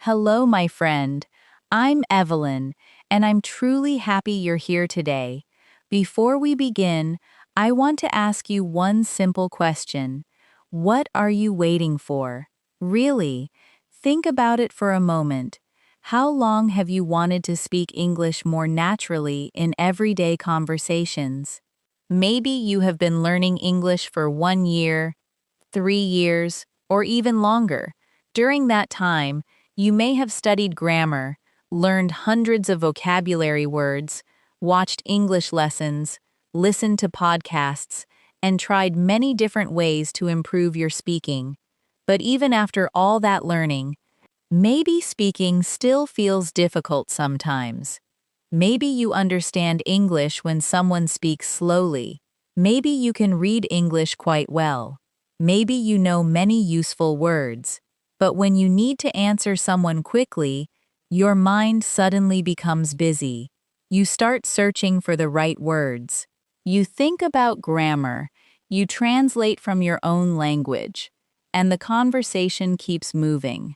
Hello, my friend. I'm Evelyn, and I'm truly happy you're here today. Before we begin, I want to ask you one simple question. What are you waiting for? Really, think about it for a moment. How long have you wanted to speak English more naturally in everyday conversations? Maybe you have been learning English for 1 year, 3 years, or even longer. During that time, you may have studied grammar, learned hundreds of vocabulary words, watched English lessons, listened to podcasts, and tried many different ways to improve your speaking. But even after all that learning, maybe speaking still feels difficult sometimes. Maybe you understand English when someone speaks slowly. Maybe you can read English quite well. Maybe you know many useful words. But when you need to answer someone quickly, your mind suddenly becomes busy. You start searching for the right words. You think about grammar. You translate from your own language. And the conversation keeps moving.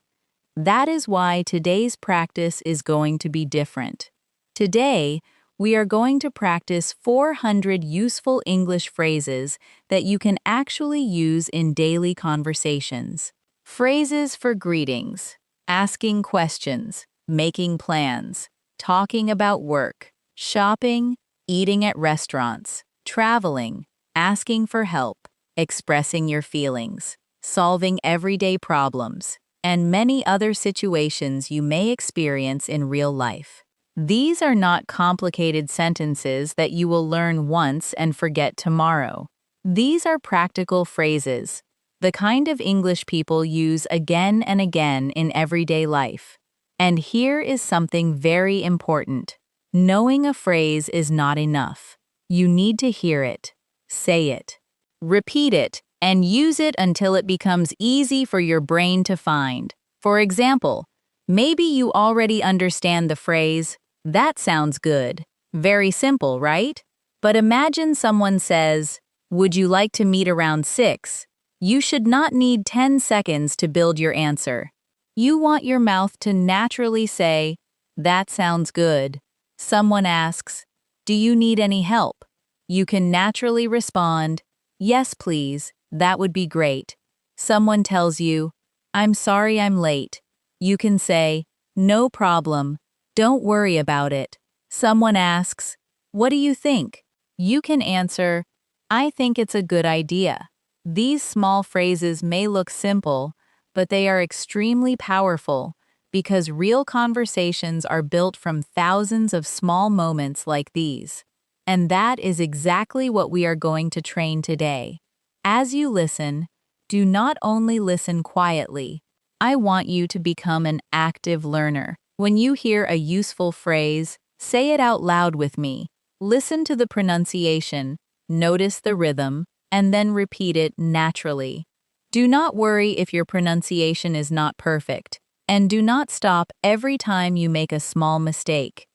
That is why today's practice is going to be different. Today, we are going to practice 400 useful English phrases that you can actually use in daily conversations. Phrases for greetings, asking questions, making plans, talking about work, shopping, eating at restaurants, traveling, asking for help, expressing your feelings, solving everyday problems, and many other situations you may experience in real life. These are not complicated sentences that you will learn once and forget tomorrow. These are practical phrases, the kind of English people use again and again in everyday life. And here is something very important. Knowing a phrase is not enough. You need to hear it, say it, repeat it, and use it until it becomes easy for your brain to find. For example, maybe you already understand the phrase, "That sounds good." Very simple, right? But imagine someone says, "Would you like to meet around 6?" You should not need 10 seconds to build your answer. You want your mouth to naturally say, "That sounds good." Someone asks, "Do you need any help?" You can naturally respond, "Yes, please, that would be great." Someone tells you, "I'm sorry I'm late." You can say, "No problem. Don't worry about it." Someone asks, "What do you think?" You can answer, "I think it's a good idea." These small phrases may look simple, but they are extremely powerful because real conversations are built from thousands of small moments like these. And that is exactly what we are going to train today. As you listen, do not only listen quietly. I want you to become an active learner. When you hear a useful phrase, say it out loud with me. Listen to the pronunciation, notice the rhythm, and then repeat it naturally. Do not worry if your pronunciation is not perfect, and do not stop every time you make a small mistake.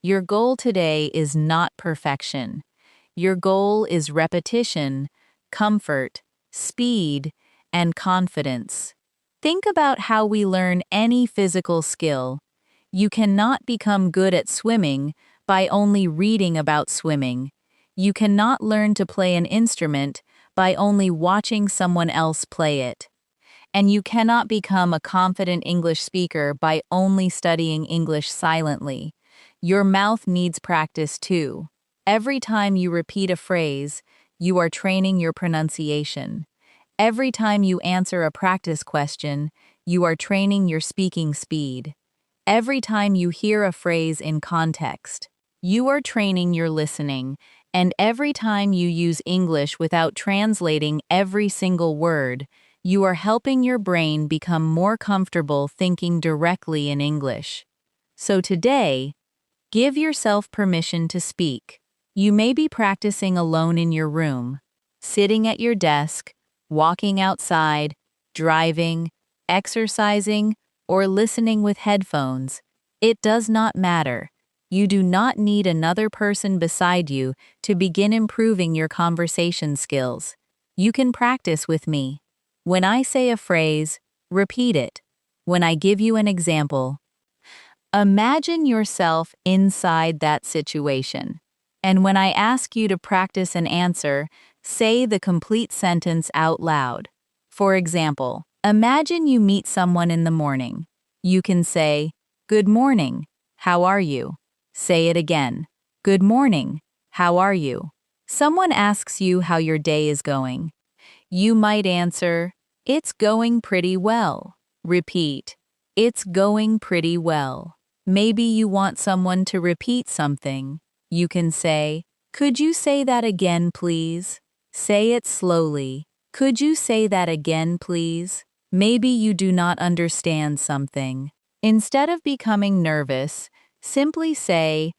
Your goal today is not perfection. Your goal is repetition, comfort, speed, and confidence. Think about how we learn any physical skill. You cannot become good at swimming by only reading about swimming. You cannot learn to play an instrument by only watching someone else play it. And you cannot become a confident English speaker by only studying English silently. Your mouth needs practice too. Every time you repeat a phrase, you are training your pronunciation. Every time you answer a practice question, you are training your speaking speed. Every time you hear a phrase in context, you are training your listening. And every time you use English without translating every single word, you are helping your brain become more comfortable thinking directly in English. So today, give yourself permission to speak. You may be practicing alone in your room, sitting at your desk, walking outside, driving, exercising, or listening with headphones. It does not matter. You do not need another person beside you to begin improving your conversation skills. You can practice with me. When I say a phrase, repeat it. when I give you an example. Imagine yourself inside that situation. And when I ask you to practice an answer, say the complete sentence out loud. For example, imagine you meet someone in the morning. You can say, "Good morning. How are you?" Say it again. "Good morning. How are you?" Someone asks you how your day is going. You might answer, "It's going pretty well." Repeat, "It's going pretty well." Maybe you want someone to repeat something. You can say, "Could you say that again, please?" Say it slowly. "Could you say that again, please?" Maybe you do not understand something. Instead of becoming nervous, simply say,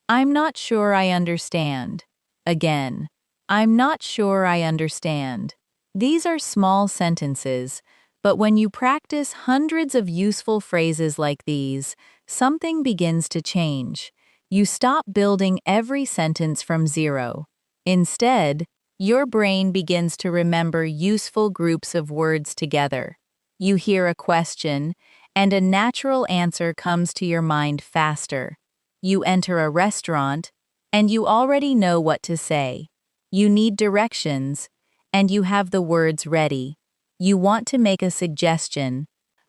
"I'm not sure I understand." Again, "I'm not sure I understand." These are small sentences, but when you practice hundreds of useful phrases like these, something begins to change. You stop building every sentence from zero. Instead, your brain begins to remember useful groups of words together. You hear a question, and a natural answer comes to your mind faster. You enter a restaurant, and you already know what to say. You need directions, and you have the words ready. You want to make a suggestion.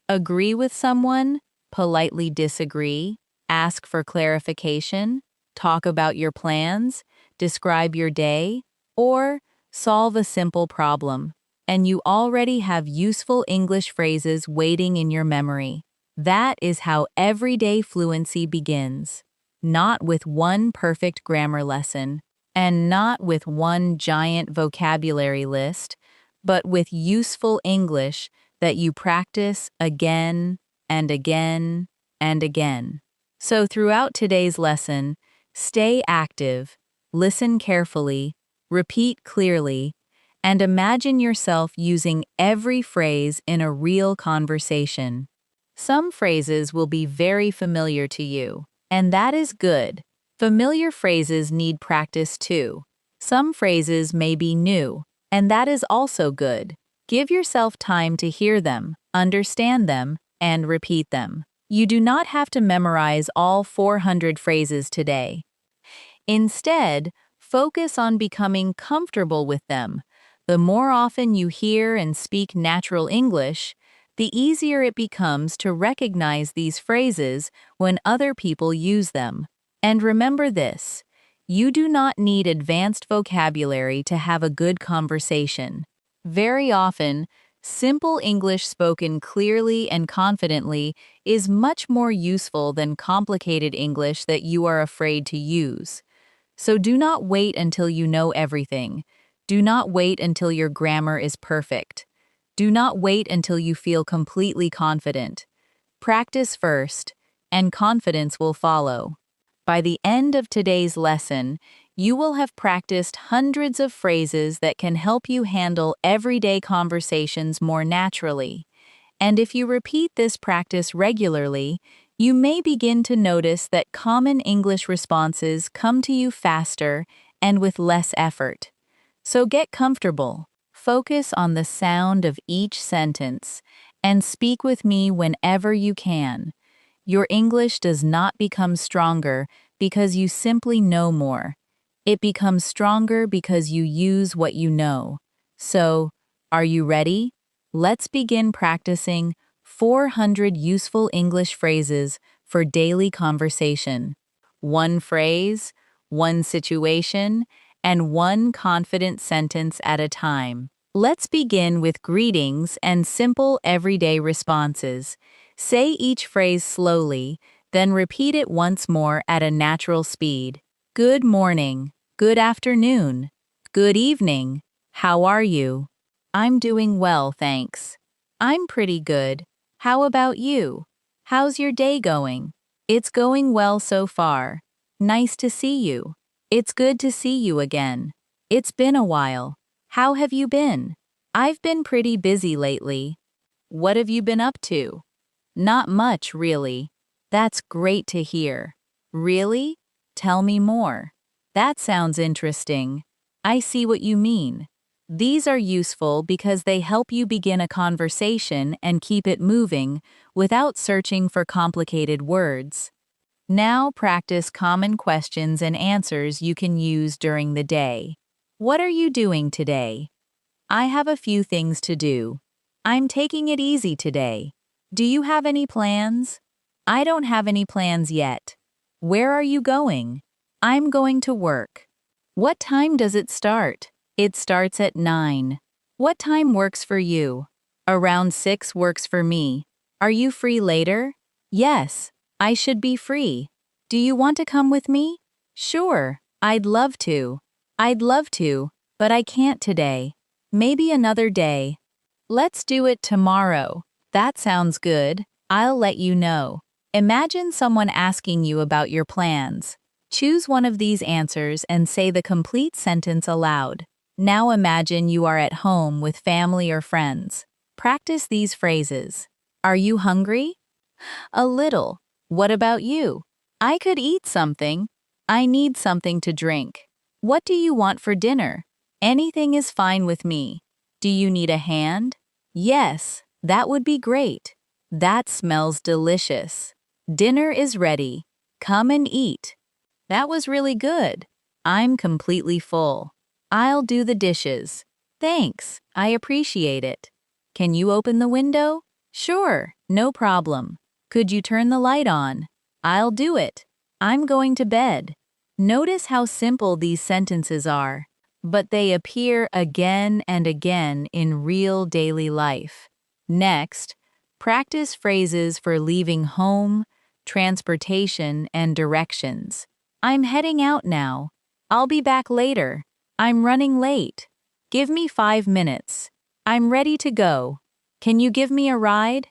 Agree with someone, politely disagree, ask for clarification, talk about your plans, describe your day, or solve a simple problem. And you already have useful English phrases waiting in your memory. That is how everyday fluency begins. Not with one perfect grammar lesson, and not with one giant vocabulary list, but with useful English that you practice again and again and again. So throughout today's lesson, stay active, listen carefully, repeat clearly, and imagine yourself using every phrase in a real conversation. Some phrases will be very familiar to you, and that is good. Familiar phrases need practice too. Some phrases may be new, and that is also good. Give yourself time to hear them, understand them, and repeat them. You do not have to memorize all 400 phrases today. Instead, focus on becoming comfortable with them. The more often you hear and speak natural English, the easier it becomes to recognize these phrases when other people use them. And remember this, you do not need advanced vocabulary to have a good conversation. Very often, simple English spoken clearly and confidently is much more useful than complicated English that you are afraid to use. So do not wait until you know everything. Do not wait until your grammar is perfect. Do not wait until you feel completely confident. Practice first, and confidence will follow. By the end of today's lesson, you will have practiced hundreds of phrases that can help you handle everyday conversations more naturally. And if you repeat this practice regularly, you may begin to notice that common English responses come to you faster and with less effort. So get comfortable, focus on the sound of each sentence, and speak with me whenever you can. Your English does not become stronger because you simply know more. It becomes stronger because you use what you know. So, are you ready? Let's begin practicing 400 useful English phrases for daily conversation. One phrase, one situation, and one confident sentence at a time. Let's begin with greetings and simple everyday responses. Say each phrase slowly, then repeat it once more at a natural speed. Good morning. Good afternoon. Good evening. How are you? I'm doing well, thanks. I'm pretty good. How about you? How's your day going? It's going well so far. Nice to see you. It's good to see you again. It's been a while. How have you been? I've been pretty busy lately. What have you been up to? Not much, really. That's great to hear. Really? Tell me more. That sounds interesting. I see what you mean. These are useful because they help you begin a conversation and keep it moving without searching for complicated words. Now practice common questions and answers you can use during the day. What are you doing today? I have a few things to do. I'm taking it easy today. Do you have any plans? I don't have any plans yet. Where are you going? I'm going to work. What time does it start? It starts at 9. What time works for you? Around 6 works for me. Are you free later? Yes, I should be free. Do you want to come with me? Sure, I'd love to. I'd love to, but I can't today. Maybe another day. Let's do it tomorrow. That sounds good. I'll let you know. Imagine someone asking you about your plans. Choose one of these answers and say the complete sentence aloud. Now imagine you are at home with family or friends. Practice these phrases. Are you hungry? A little. What about you? I could eat something. I need something to drink. What do you want for dinner? Anything is fine with me. Do you need a hand? Yes, that would be great. That smells delicious. Dinner is ready. Come and eat. That was really good. I'm completely full. I'll do the dishes. Thanks, I appreciate it. Can you open the window? Sure, no problem. Could you turn the light on? I'll do it. I'm going to bed. Notice how simple these sentences are, but they appear again and again in real daily life. Next, practice phrases for leaving home, transportation, and directions. I'm heading out now. I'll be back later. I'm running late. Give me 5 minutes. I'm ready to go. Can you give me a ride?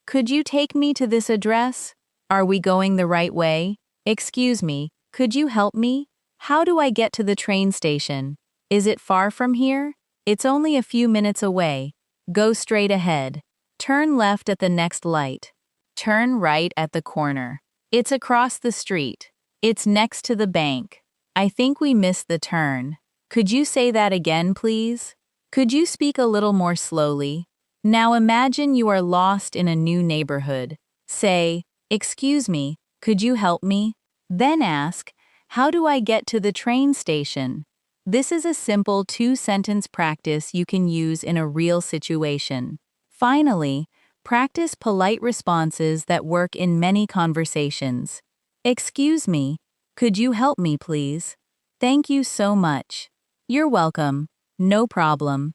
Could you take me to this address? Are we going the right way? Excuse me, could you help me? How do I get to the train station? Is it far from here? It's only a few minutes away. Go straight ahead. Turn left at the next light. Turn right at the corner. It's across the street. It's next to the bank. I think we missed the turn. Could you say that again, please? Could you speak a little more slowly? Now imagine you are lost in a new neighborhood. Say, excuse me, could you help me? Then ask, how do I get to the train station? This is a simple 2-sentence practice you can use in a real situation. Finally, practice polite responses that work in many conversations. Excuse me, could you help me, please? Thank you so much. You're welcome. No problem.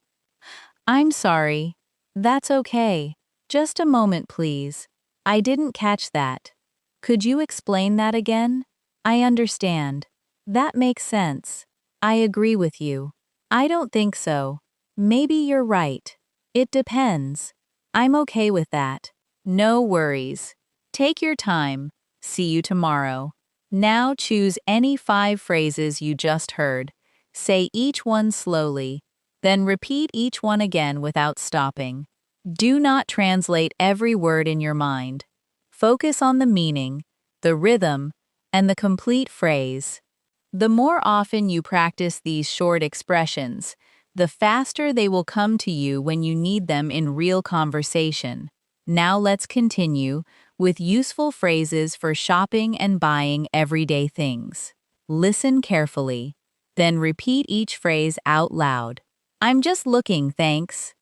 I'm sorry. That's okay. Just a moment, please. I didn't catch that. Could you explain that again? I understand. That makes sense. I agree with you. I don't think so. Maybe you're right. It depends. I'm okay with that. No worries. Take your time. See you tomorrow. Now choose any 5 phrases you just heard. Say each one slowly. Then repeat each one again without stopping. Do not translate every word in your mind. Focus on the meaning, the rhythm, and the complete phrase. The more often you practice these short expressions, the faster they will come to you when you need them in real conversation. Now let's continue with useful phrases for shopping and buying everyday things. Listen carefully, then repeat each phrase out loud. I'm just looking, thanks.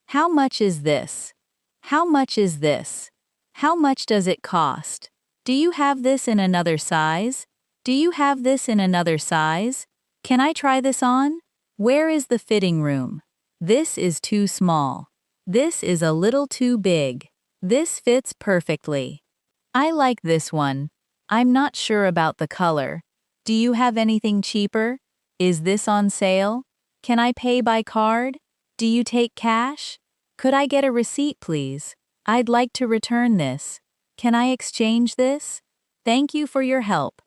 How much is this? How much is this? How much does it cost? Do you have this in another size? Do you have this in another size? Can I try this on? Where is the fitting room? This is too small. This is a little too big. This fits perfectly. I like this one. I'm not sure about the color. Do you have anything cheaper? Is this on sale? Can I pay by card? Do you take cash? Could I get a receipt, please? I'd like to return this. Can I exchange this? Thank you for your help.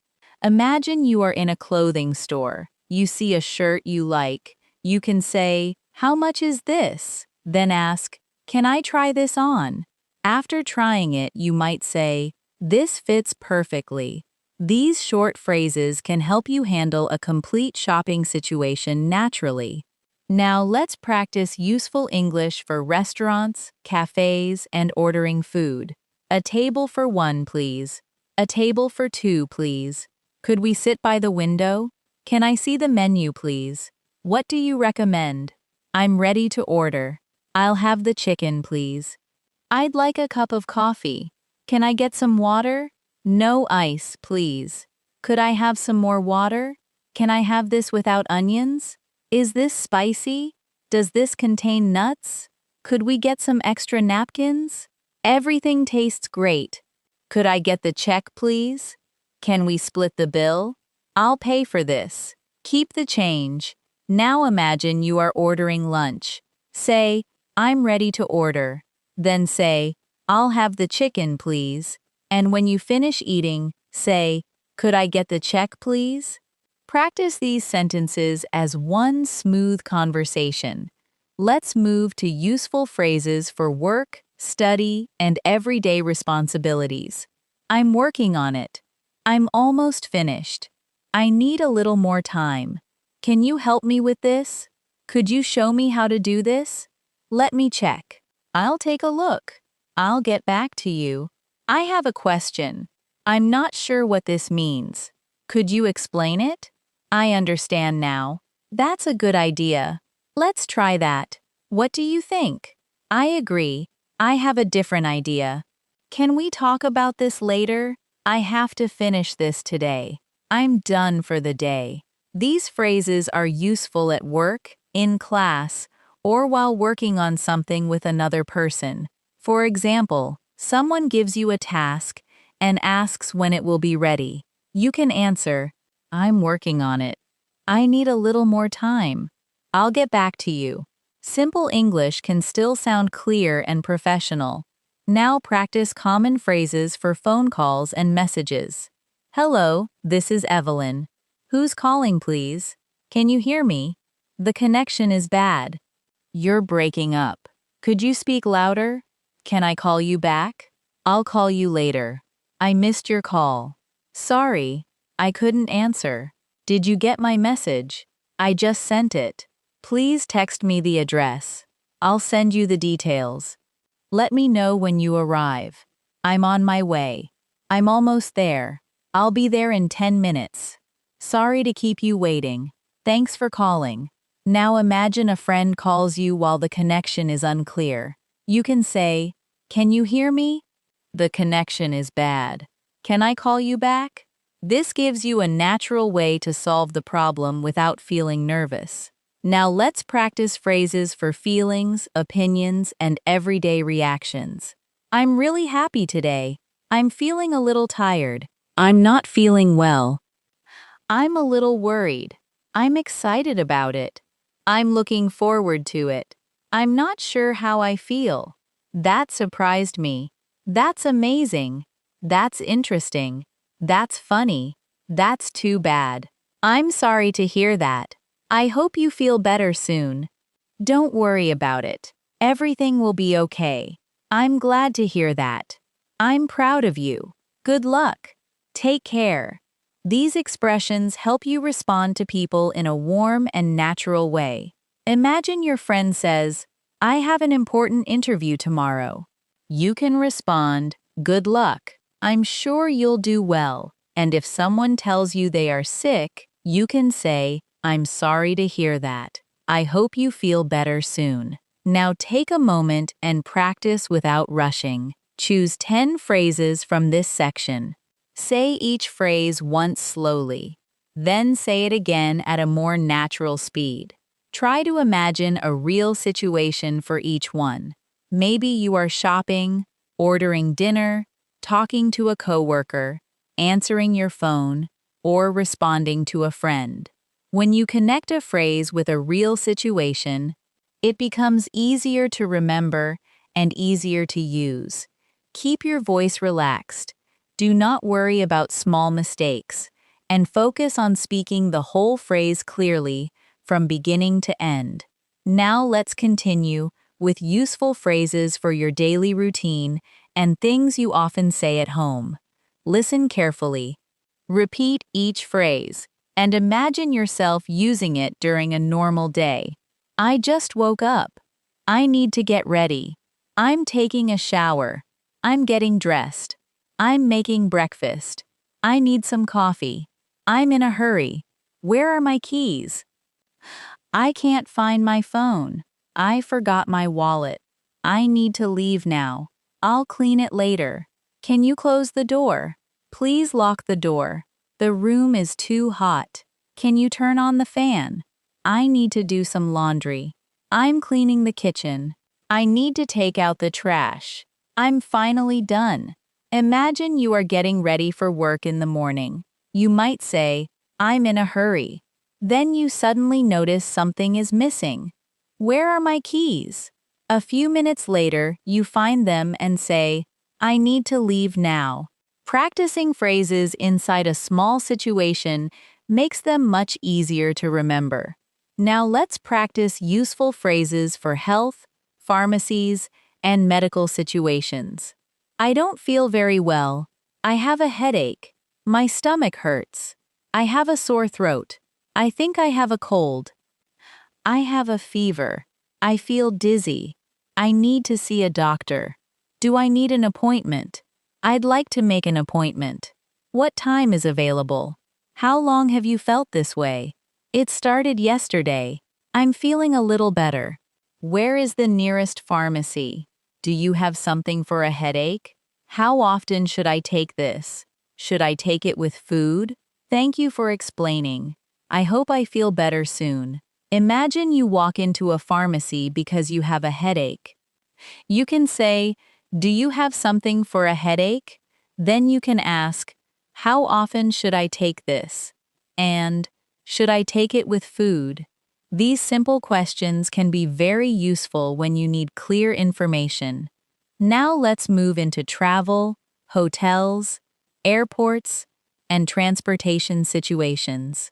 Imagine you are in a clothing store. You see a shirt you like. You can say, how much is this? Then ask, can I try this on? After trying it, you might say, this fits perfectly. These short phrases can help you handle a complete shopping situation naturally. Now let's practice useful English for restaurants, cafes, and ordering food. A table for one, please. A table for two, please. Could we sit by the window? Can I see the menu, please? What do you recommend? I'm ready to order. I'll have the chicken, please. I'd like a cup of coffee. Can I get some water? No ice, please. Could I have some more water? Can I have this without onions? Is this spicy? Does this contain nuts? Could we get some extra napkins? Everything tastes great. Could I get the check, please? Can we split the bill? I'll pay for this. Keep the change. Now imagine you are ordering lunch. Say, I'm ready to order. Then say, I'll have the chicken, please. And when you finish eating, say, could I get the check, please? Practice these sentences as one smooth conversation. Let's move to useful phrases for work, study, and everyday responsibilities. I'm working on it. I'm almost finished. I need a little more time. Can you help me with this? Could you show me how to do this? Let me check. I'll take a look. I'll get back to you. I have a question. I'm not sure what this means. Could you explain it? I understand now. That's a good idea. Let's try that. What do you think? I agree. I have a different idea. Can we talk about this later? I have to finish this today. I'm done for the day. These phrases are useful at work, in class, or while working on something with another person. For example, someone gives you a task and asks when it will be ready. You can answer, I'm working on it. I need a little more time. I'll get back to you. Simple English can still sound clear and professional. Now practice common phrases for phone calls and messages. Hello, this is Evelyn. Who's calling, please? Can you hear me? The connection is bad. You're breaking up. Could you speak louder? Can I call you back? I'll call you later. I missed your call. Sorry, I couldn't answer. Did you get my message? I just sent it. Please text me the address. I'll send you the details. Let me know when you arrive. I'm on my way. I'm almost there. I'll be there in 10 minutes. Sorry to keep you waiting. Thanks for calling. Now imagine a friend calls you while the connection is unclear. You can say, can you hear me? The connection is bad. Can I call you back? This gives you a natural way to solve the problem without feeling nervous. Now let's practice phrases for feelings, opinions, and everyday reactions. I'm really happy today. I'm feeling a little tired. I'm not feeling well. I'm a little worried. I'm excited about it. I'm looking forward to it. I'm not sure how I feel. That surprised me. That's amazing. That's interesting. That's funny. That's too bad. I'm sorry to hear that. I hope you feel better soon. Don't worry about it. Everything will be okay. I'm glad to hear that. I'm proud of you. Good luck. Take care. These expressions help you respond to people in a warm and natural way. Imagine your friend says, I have an important interview tomorrow. You can respond, good luck. I'm sure you'll do well. And if someone tells you they are sick, you can say, I'm sorry to hear that. I hope you feel better soon. Now take a moment and practice without rushing. Choose 10 phrases from this section. Say each phrase once slowly. Then say it again at a more natural speed. Try to imagine a real situation for each one. Maybe you are shopping, ordering dinner, talking to a coworker, answering your phone, or responding to a friend. When you connect a phrase with a real situation, it becomes easier to remember and easier to use. Keep your voice relaxed. Do not worry about small mistakes, and focus on speaking the whole phrase clearly from beginning to end. Now let's continue with useful phrases for your daily routine and things you often say at home. Listen carefully. Repeat each phrase and imagine yourself using it during a normal day. I just woke up. I need to get ready. I'm taking a shower. I'm getting dressed. I'm making breakfast. I need some coffee. I'm in a hurry. Where are my keys? I can't find my phone. I forgot my wallet. I need to leave now. I'll clean it later. Can you close the door? Please lock the door. The room is too hot. Can you turn on the fan? I need to do some laundry. I'm cleaning the kitchen. I need to take out the trash. I'm finally done. Imagine you are getting ready for work in the morning. You might say, I'm in a hurry. Then you suddenly notice something is missing. Where are my keys? A few minutes later, you find them and say, I need to leave now. Practicing phrases inside a small situation makes them much easier to remember. Now let's practice useful phrases for health, pharmacies, and medical situations. I don't feel very well. I have a headache. My stomach hurts. I have a sore throat. I think I have a cold. I have a fever. I feel dizzy. I need to see a doctor. Do I need an appointment? I'd like to make an appointment. What time is available? How long have you felt this way? It started yesterday. I'm feeling a little better. Where is the nearest pharmacy? Do you have something for a headache? How often should I take this? Should I take it with food? Thank you for explaining. I hope I feel better soon. Imagine you walk into a pharmacy because you have a headache. You can say, do you have something for a headache? Then you can ask, how often should I take this? And, should I take it with food? These simple questions can be very useful when you need clear information. Now let's move into travel, hotels, airports, and transportation situations.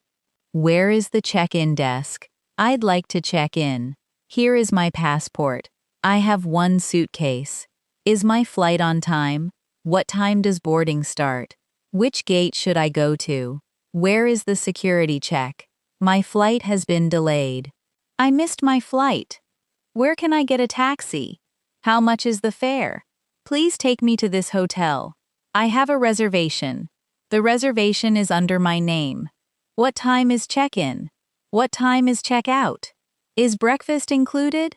Where is the check-in desk? I'd like to check in. Here is my passport. I have one suitcase. Is my flight on time? What time does boarding start? Which gate should I go to? Where is the security check? My flight has been delayed. I missed my flight. Where can I get a taxi? How much is the fare? Please take me to this hotel. I have a reservation. The reservation is under my name. What time is check-in? What time is check-out? Is breakfast included?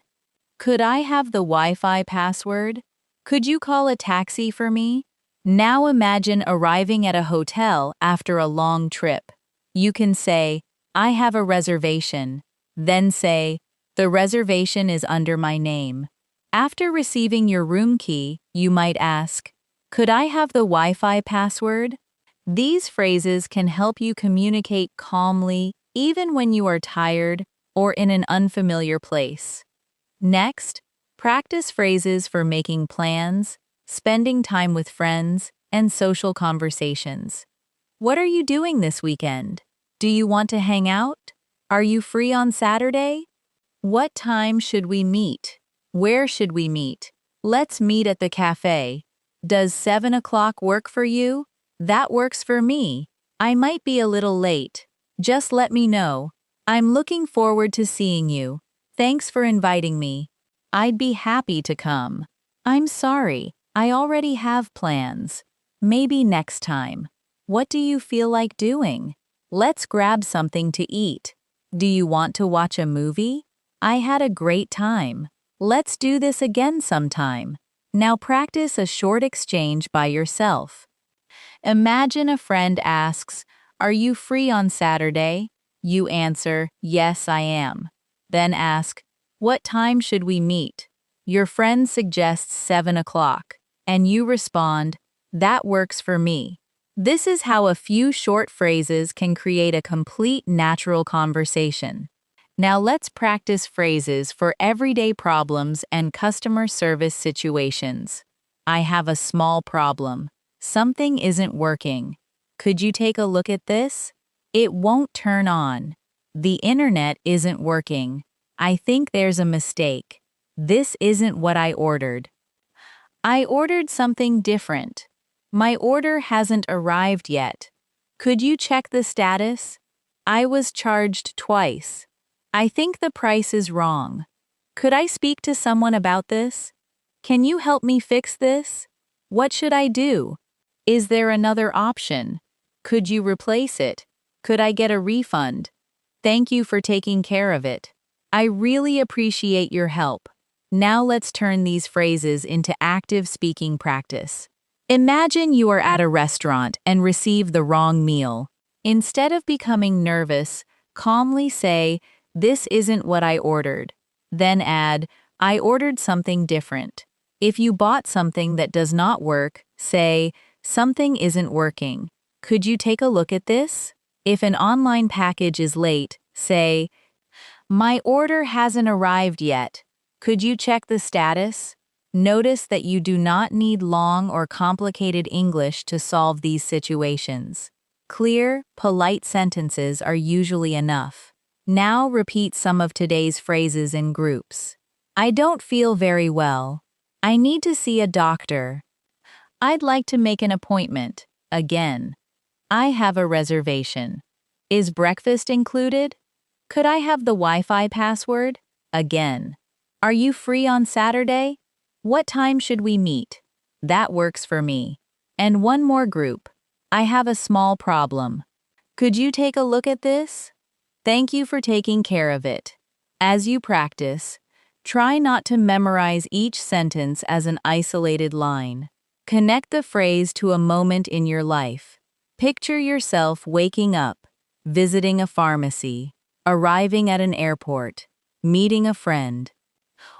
Could I have the Wi-Fi password? Could you call a taxi for me? Now imagine arriving at a hotel after a long trip. You can say, I have a reservation. Then say, the reservation is under my name. After receiving your room key, you might ask, could I have the Wi-Fi password? These phrases can help you communicate calmly even when you are tired or in an unfamiliar place. Next, practice phrases for making plans, spending time with friends, and social conversations. What are you doing this weekend? Do you want to hang out? Are you free on Saturday? What time should we meet? Where should we meet? Let's meet at the cafe. Does 7 o'clock work for you? That works for me. I might be a little late. Just let me know. I'm looking forward to seeing you. Thanks for inviting me. I'd be happy to come. I'm sorry, I already have plans. Maybe next time. What do you feel like doing? Let's grab something to eat. Do you want to watch a movie? I had a great time. Let's do this again sometime. Now practice a short exchange by yourself. Imagine a friend asks, are you free on Saturday? You answer, yes, I am. Then ask, what time should we meet? Your friend suggests 7 o'clock, and you respond, that works for me. This is how a few short phrases can create a complete natural conversation. Now let's practice phrases for everyday problems and customer service situations. I have a small problem. Something isn't working. Could you take a look at this? It won't turn on. The internet isn't working. I think there's a mistake. This isn't what I ordered. I ordered something different. My order hasn't arrived yet. Could you check the status? I was charged twice. I think the price is wrong. Could I speak to someone about this? Can you help me fix this? What should I do? Is there another option? Could you replace it? Could I get a refund? Thank you for taking care of it. I really appreciate your help. Now let's turn these phrases into active speaking practice. Imagine you are at a restaurant and receive the wrong meal. Instead of becoming nervous, calmly say, "This isn't what I ordered." Then add, "I ordered something different." If you bought something that does not work, say, "Something isn't working. Could you take a look at this?" If an online package is late, say, "My order hasn't arrived yet. Could you check the status?" Notice that you do not need long or complicated English to solve these situations. Clear, polite sentences are usually enough. Now repeat some of today's phrases in groups. I don't feel very well. I need to see a doctor. I'd like to make an appointment. Again. I have a reservation. Is breakfast included? Could I have the Wi-Fi password? Again. Are you free on Saturday? What time should we meet? That works for me. And one more group. I have a small problem. Could you take a look at this? Thank you for taking care of it. As you practice, try not to memorize each sentence as an isolated line. Connect the phrase to a moment in your life. Picture yourself waking up, visiting a pharmacy, arriving at an airport, meeting a friend,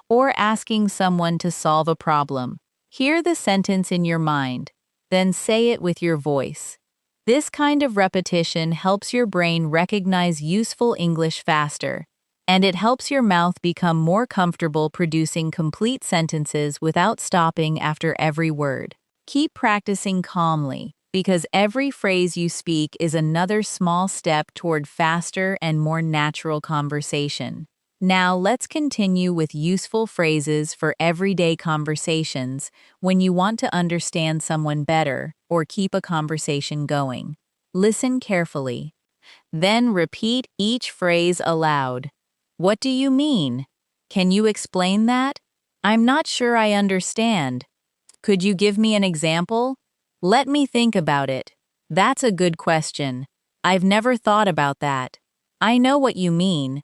or asking someone to solve a problem. Hear the sentence in your mind, then say it with your voice. This kind of repetition helps your brain recognize useful English faster, and it helps your mouth become more comfortable producing complete sentences without stopping after every word. Keep practicing calmly, because every phrase you speak is another small step toward faster and more natural conversation. Now let's continue with useful phrases for everyday conversations when you want to understand someone better or keep a conversation going. Listen carefully. Then repeat each phrase aloud. What do you mean? Can you explain that? I'm not sure I understand. Could you give me an example? Let me think about it. That's a good question. I've never thought about that. I know what you mean.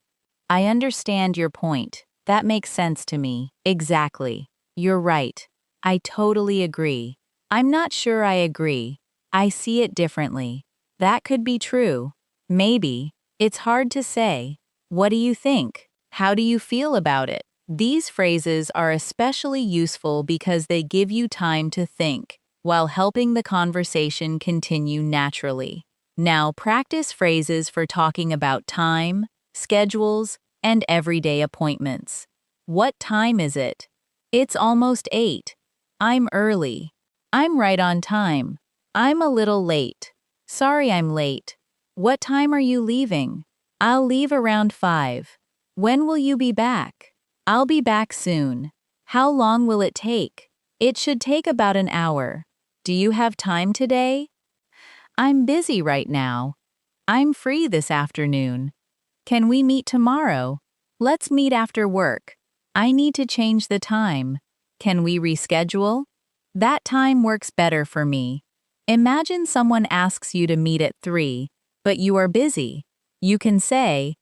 I understand your point. That makes sense to me. Exactly. You're right. I totally agree. I'm not sure I agree. I see it differently. That could be true. Maybe. It's hard to say. What do you think? How do you feel about it? These phrases are especially useful because they give you time to think, while helping the conversation continue naturally. Now practice phrases for talking about time, schedules, and everyday appointments. What time is it? It's almost 8. I'm early. I'm right on time. I'm a little late. Sorry I'm late. What time are you leaving? I'll leave around 5. When will you be back? I'll be back soon. How long will it take? It should take about an hour. Do you have time today? I'm busy right now. I'm free this afternoon. Can we meet tomorrow? Let's meet after work. I need to change the time. Can we reschedule? That time works better for me. Imagine someone asks you to meet at 3, but you are busy. You can say,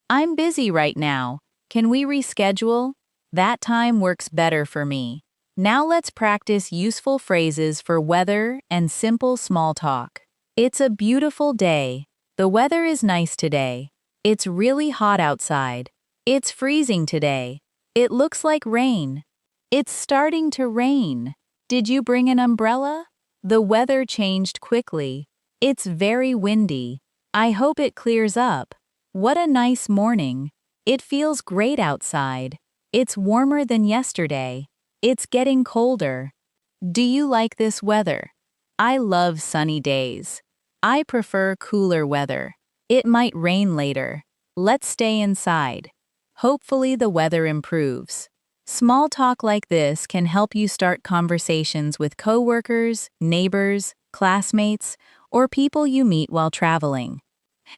I'm busy right now. Can we reschedule? That time works better for me. Now let's practice useful phrases for weather and simple small talk. It's a beautiful day. The weather is nice today. It's really hot outside. It's freezing today. It looks like rain. It's starting to rain. Did you bring an umbrella? The weather changed quickly. It's very windy. I hope it clears up. What a nice morning. It feels great outside. It's warmer than yesterday. It's getting colder. Do you like this weather? I love sunny days. I prefer cooler weather. It might rain later. Let's stay inside. Hopefully the weather improves. Small talk like this can help you start conversations with coworkers, neighbors, classmates, or people you meet while traveling.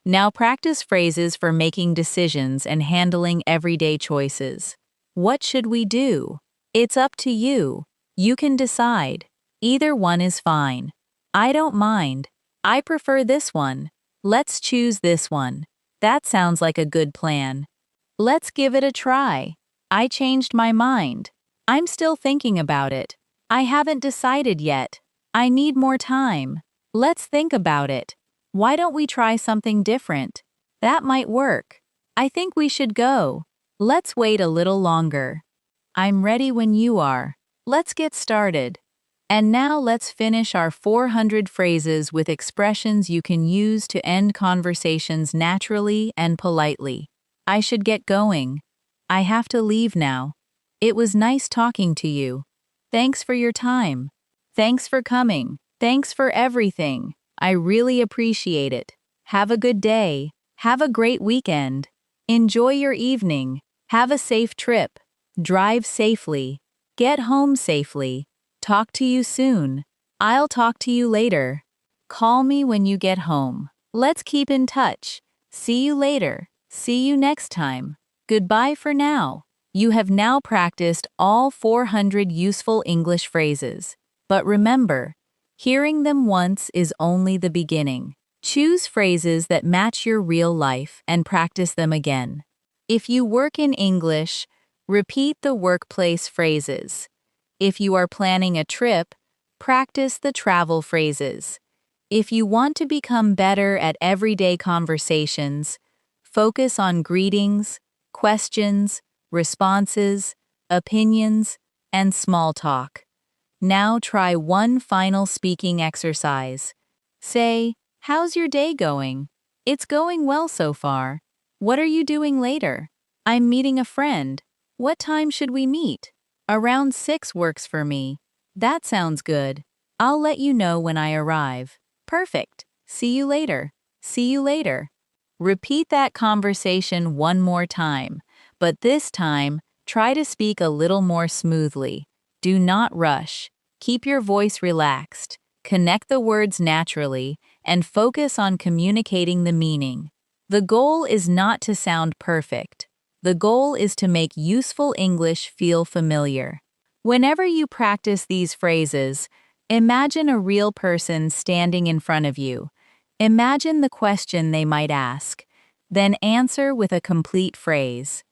Now practice phrases for making decisions and handling everyday choices. What should we do? It's up to you. You can decide. Either one is fine. I don't mind. I prefer this one. Let's choose this one. That sounds like a good plan. Let's give it a try. I changed my mind. I'm still thinking about it. I haven't decided yet. I need more time. Let's think about it. Why don't we try something different? That might work. I think we should go. Let's wait a little longer. I'm ready when you are. Let's get started. And now let's finish our 400 phrases with expressions you can use to end conversations naturally and politely. I should get going. I have to leave now. It was nice talking to you. Thanks for your time. Thanks for coming. Thanks for everything. I really appreciate it. Have a good day. Have a great weekend. Enjoy your evening. Have a safe trip. Drive safely. Get home safely. Talk to you soon. I'll talk to you later. Call me when you get home. Let's keep in touch. See you later. See you next time. Goodbye for now. You have now practiced all 400 useful English phrases. But remember, hearing them once is only the beginning. Choose phrases that match your real life and practice them again. If you work in English, repeat the workplace phrases. If you are planning a trip, practice the travel phrases. If you want to become better at everyday conversations, focus on greetings, questions, responses, opinions, and small talk. Now try one final speaking exercise. Say, "How's your day going?" "It's going well so far." "What are you doing later?" "I'm meeting a friend." "What time should we meet?" "Around 6 works for me." "That sounds good. I'll let you know when I arrive." "Perfect. See you later." "See you later." Repeat that conversation one more time, but this time, try to speak a little more smoothly. Do not rush. Keep your voice relaxed. Connect the words naturally, and focus on communicating the meaning. The goal is not to sound perfect. The goal is to make useful English feel familiar. Whenever you practice these phrases, imagine a real person standing in front of you. Imagine the question they might ask, then answer with a complete phrase.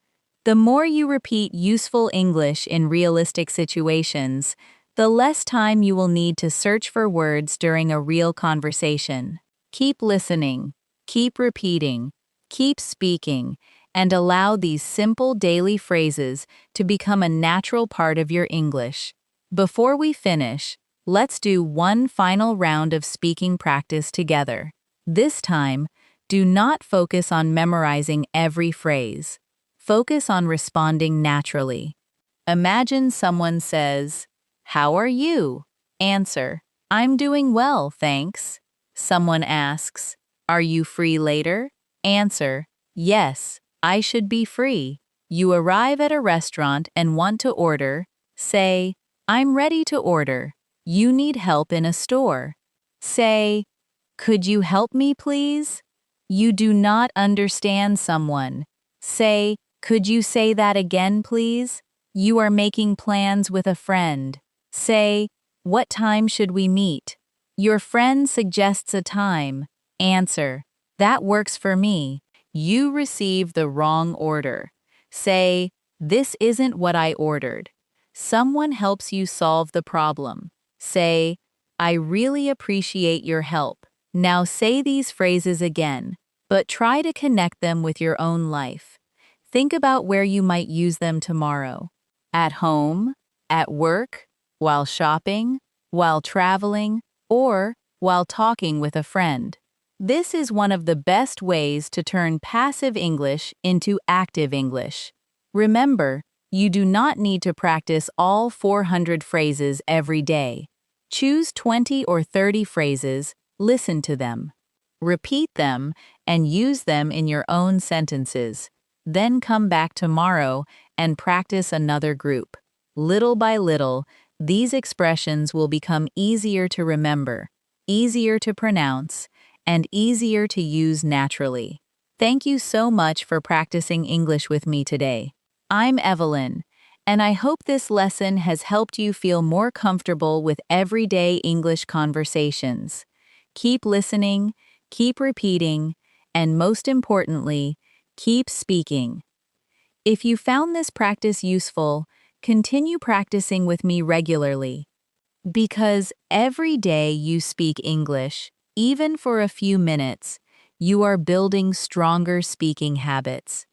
The more you repeat useful English in realistic situations, the less time you will need to search for words during a real conversation. Keep listening, keep repeating, keep speaking, and allow these simple daily phrases to become a natural part of your English. Before we finish, let's do one final round of speaking practice together. This time, do not focus on memorizing every phrase. Focus on responding naturally. Imagine someone says, "How are you?" Answer, "I'm doing well, thanks." Someone asks, "Are you free later?" Answer, "Yes, I should be free." You arrive at a restaurant and want to order. Say, "I'm ready to order." You need help in a store. Say, "Could you help me, please?" You do not understand someone. Say, "Could you say that again, please?" You are making plans with a friend. Say, "What time should we meet?" Your friend suggests a time. Answer, "That works for me." You receive the wrong order. Say, "This isn't what I ordered." Someone helps you solve the problem. Say, "I really appreciate your help." Now say these phrases again, but try to connect them with your own life. Think about where you might use them tomorrow. At home, at work, while shopping, while traveling, or while talking with a friend. This is one of the best ways to turn passive English into active English. Remember, you do not need to practice all 400 phrases every day. Choose 20 or 30 phrases, listen to them. Repeat them and use them in your own sentences. Then come back tomorrow and practice another group. Little by little, these expressions will become easier to remember, easier to pronounce, and easier to use naturally. Thank you so much for practicing English with me today. I'm Evelyn, and I hope this lesson has helped you feel more comfortable with everyday English conversations. Keep listening, keep repeating, and most importantly, keep speaking. If you found this practice useful, continue practicing with me regularly. Because every day you speak English, even for a few minutes, you are building stronger speaking habits.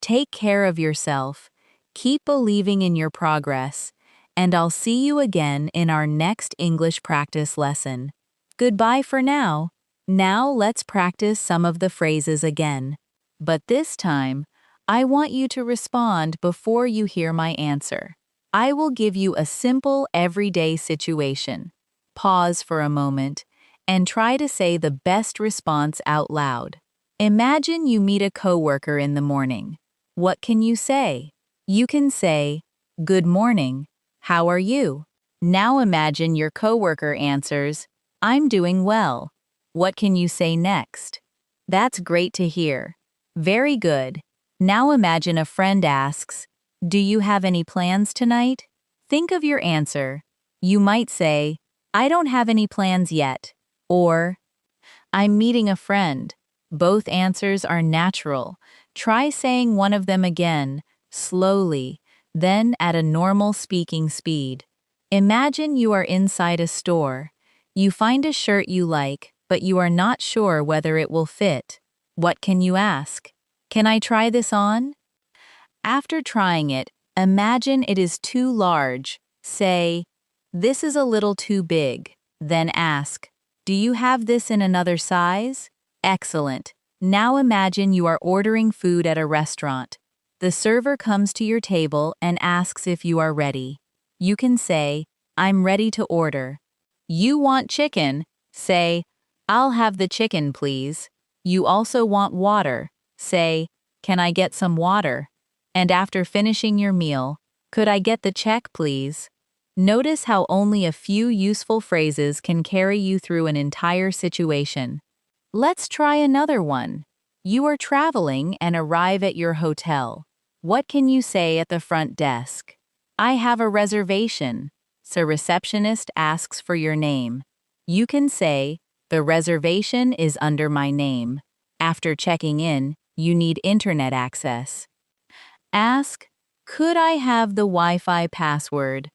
Take care of yourself, keep believing in your progress, and I'll see you again in our next English practice lesson. Goodbye for now. Now let's practice some of the phrases again. But this time, I want you to respond before you hear my answer. I will give you a simple everyday situation. Pause for a moment and try to say the best response out loud. Imagine you meet a coworker in the morning. What can you say? You can say, "Good morning. How are you?" Now imagine your coworker answers, "I'm doing well." What can you say next? That's great to hear. Very good. Now imagine a friend asks, "Do you have any plans tonight?" Think of your answer. You might say, "I don't have any plans yet," or "I'm meeting a friend." Both answers are natural. Try saying one of them again, slowly, then at a normal speaking speed. Imagine you are inside a store. You find a shirt you like, but you are not sure whether it will fit. What can you ask? "Can I try this on?" After trying it, imagine it is too large. Say, "This is a little too big." Then ask, "Do you have this in another size?" Excellent. Now imagine you are ordering food at a restaurant. The server comes to your table and asks if you are ready. You can say, "I'm ready to order." You want chicken? Say, "I'll have the chicken, please." You also want water? Say, "Can I get some water?" And after finishing your meal, "Could I get the check, please?" Notice how only a few useful phrases can carry you through an entire situation. Let's try another one. You are traveling and arrive at your hotel. What can you say at the front desk? "I have a reservation." So receptionist asks for your name. You can say, "The reservation is under my name." After checking in, you need internet access. Ask, "Could I have the Wi-Fi password?"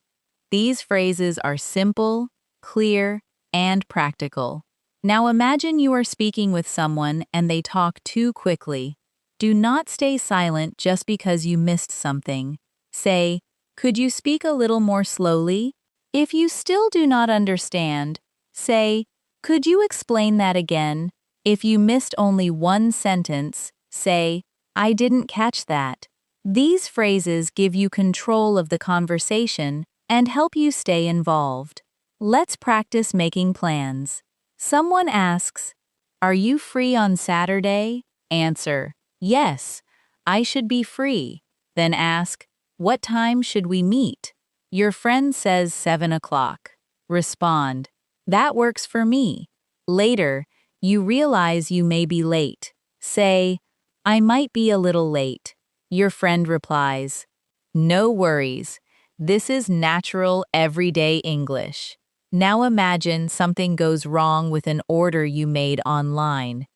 These phrases are simple, clear, and practical. Now imagine you are speaking with someone and they talk too quickly. Do not stay silent just because you missed something. Say, "Could you speak a little more slowly?" If you still do not understand, say, "Could you explain that again?" If you missed only one sentence, say, "I didn't catch that." These phrases give you control of the conversation and help you stay involved. Let's practice making plans. Someone asks, "Are you free on Saturday?" Answer, "Yes, I should be free." Then ask, "What time should we meet?" Your friend says 7 o'clock. Respond, "That works for me." Later, you realize you may be late. Say, "I might be a little late." Your friend replies, "No worries. This is natural everyday English." Now imagine something goes wrong with an order you made online.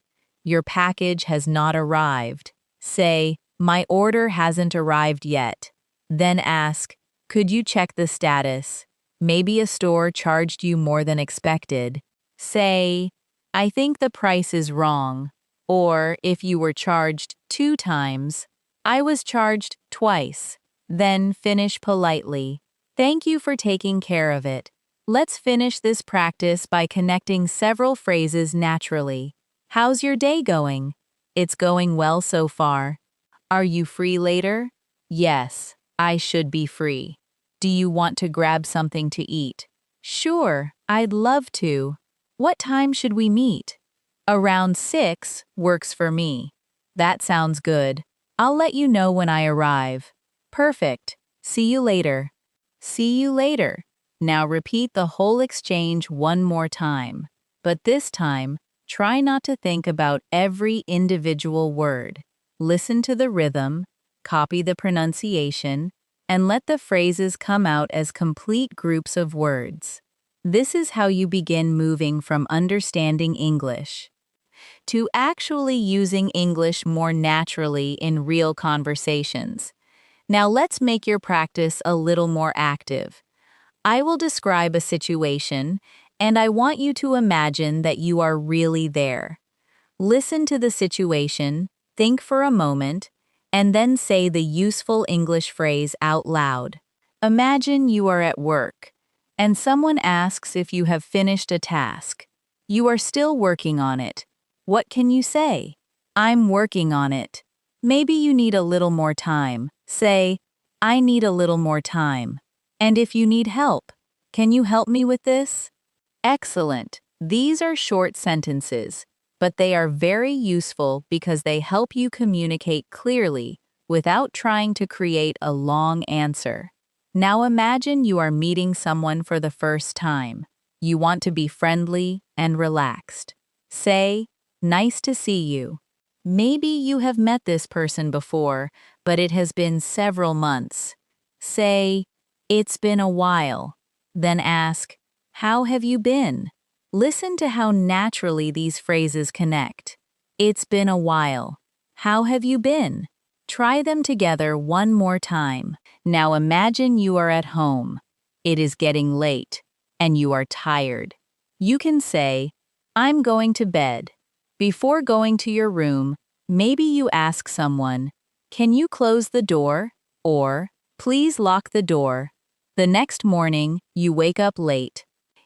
Your package has not arrived. Say, "My order hasn't arrived yet." Then ask, "Could you check the status?" Maybe a store charged you more than expected. Say, "I think the price is wrong." Or if you were charged 2 times, "I was charged twice." Then finish politely. "Thank you for taking care of it." Let's finish this practice by connecting several phrases naturally. How's your day going? It's going well so far. Are you free later? Yes, I should be free. Do you want to grab something to eat? Sure, I'd love to. What time should we meet? Around 6 works for me. That sounds good. I'll let you know when I arrive. Perfect. See you later. See you later. Now repeat the whole exchange one more time. But this time, Try not to think about every individual word. Listen to the rhythm, copy the pronunciation, and let the phrases come out as complete groups of words. This is how you begin moving from understanding English to actually using English more naturally in real conversations. Now let's make your practice a little more active. I will describe a situation, and I want you to imagine that you are really there. Listen to the situation, think for a moment, and then say the useful English phrase out loud. Imagine you are at work, and someone asks if you have finished a task. You are still working on it. What can you say? I'm working on it. Maybe you need a little more time. Say, I need a little more time. And if you need help, can you help me with this? Excellent. These are short sentences, but they are very useful because they help you communicate clearly without trying to create a long answer. Now imagine you are meeting someone for the first time. You want to be friendly and relaxed. Say, nice to see you. Maybe you have met this person before, but it has been several months. Say, it's been a while. Then ask, how have you been? Listen to how naturally these phrases connect. It's been a while. How have you been? Try them together one more time. Now imagine you are at home. It is getting late, and you are tired. You can say, I'm going to bed. Before going to your room, maybe you ask someone, can you close the door? Or, please lock the door. The next morning, you wake up late.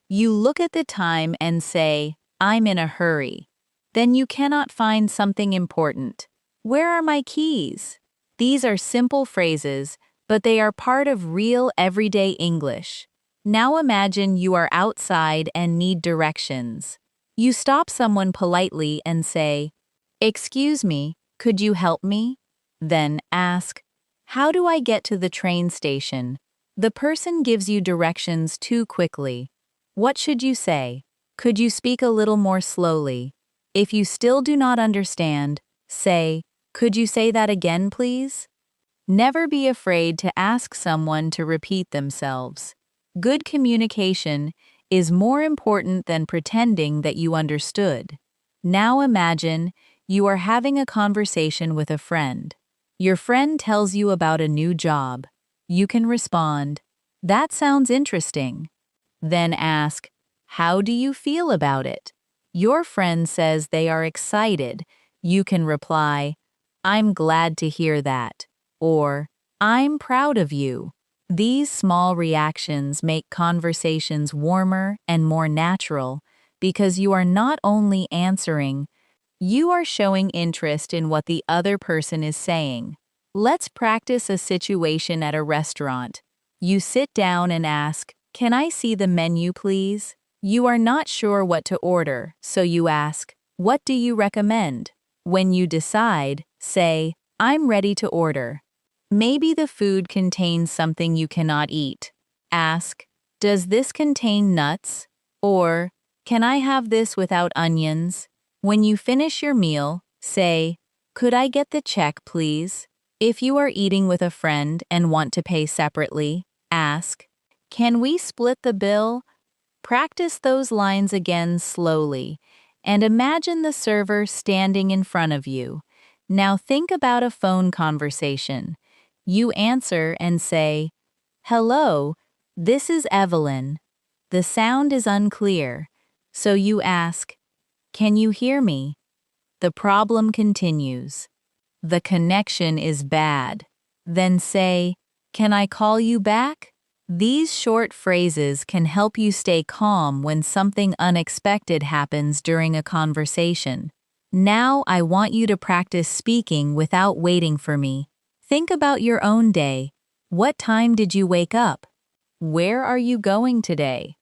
You look at the time and say, I'm in a hurry. Then you cannot find something important. Where are my keys? These are simple phrases, but they are part of real everyday English. Now imagine you are outside and need directions. You stop someone politely and say, excuse me, could you help me? Then ask, how do I get to the train station? The person gives you directions too quickly. What should you say? Could you speak a little more slowly? If you still do not understand, say, could you say that again, please? Never be afraid to ask someone to repeat themselves. Good communication is more important than pretending that you understood. Now imagine you are having a conversation with a friend. Your friend tells you about a new job. You can respond, that sounds interesting. Then ask, how do you feel about it? Your friend says they are excited. You can reply, I'm glad to hear that. Or, I'm proud of you. These small reactions make conversations warmer and more natural because you are not only answering, you are showing interest in what the other person is saying. Let's practice a situation at a restaurant. You sit down and ask, can I see the menu, please? You are not sure what to order, so you ask, what do you recommend? When you decide, say, I'm ready to order. Maybe the food contains something you cannot eat. Ask, does this contain nuts? Or, can I have this without onions? When you finish your meal, say, could I get the check, please? If you are eating with a friend and want to pay separately, ask, can we split the bill? Practice those lines again slowly, and imagine the server standing in front of you. Now think about a phone conversation. You answer and say, hello, this is Evelyn. The sound is unclear, so you ask, can you hear me? The problem continues. The connection is bad. Then say, can I call you back? These short phrases can help you stay calm when something unexpected happens during a conversation. Now I want you to practice speaking without waiting for me. Think about your own day. What time did you wake up? Where are you going today?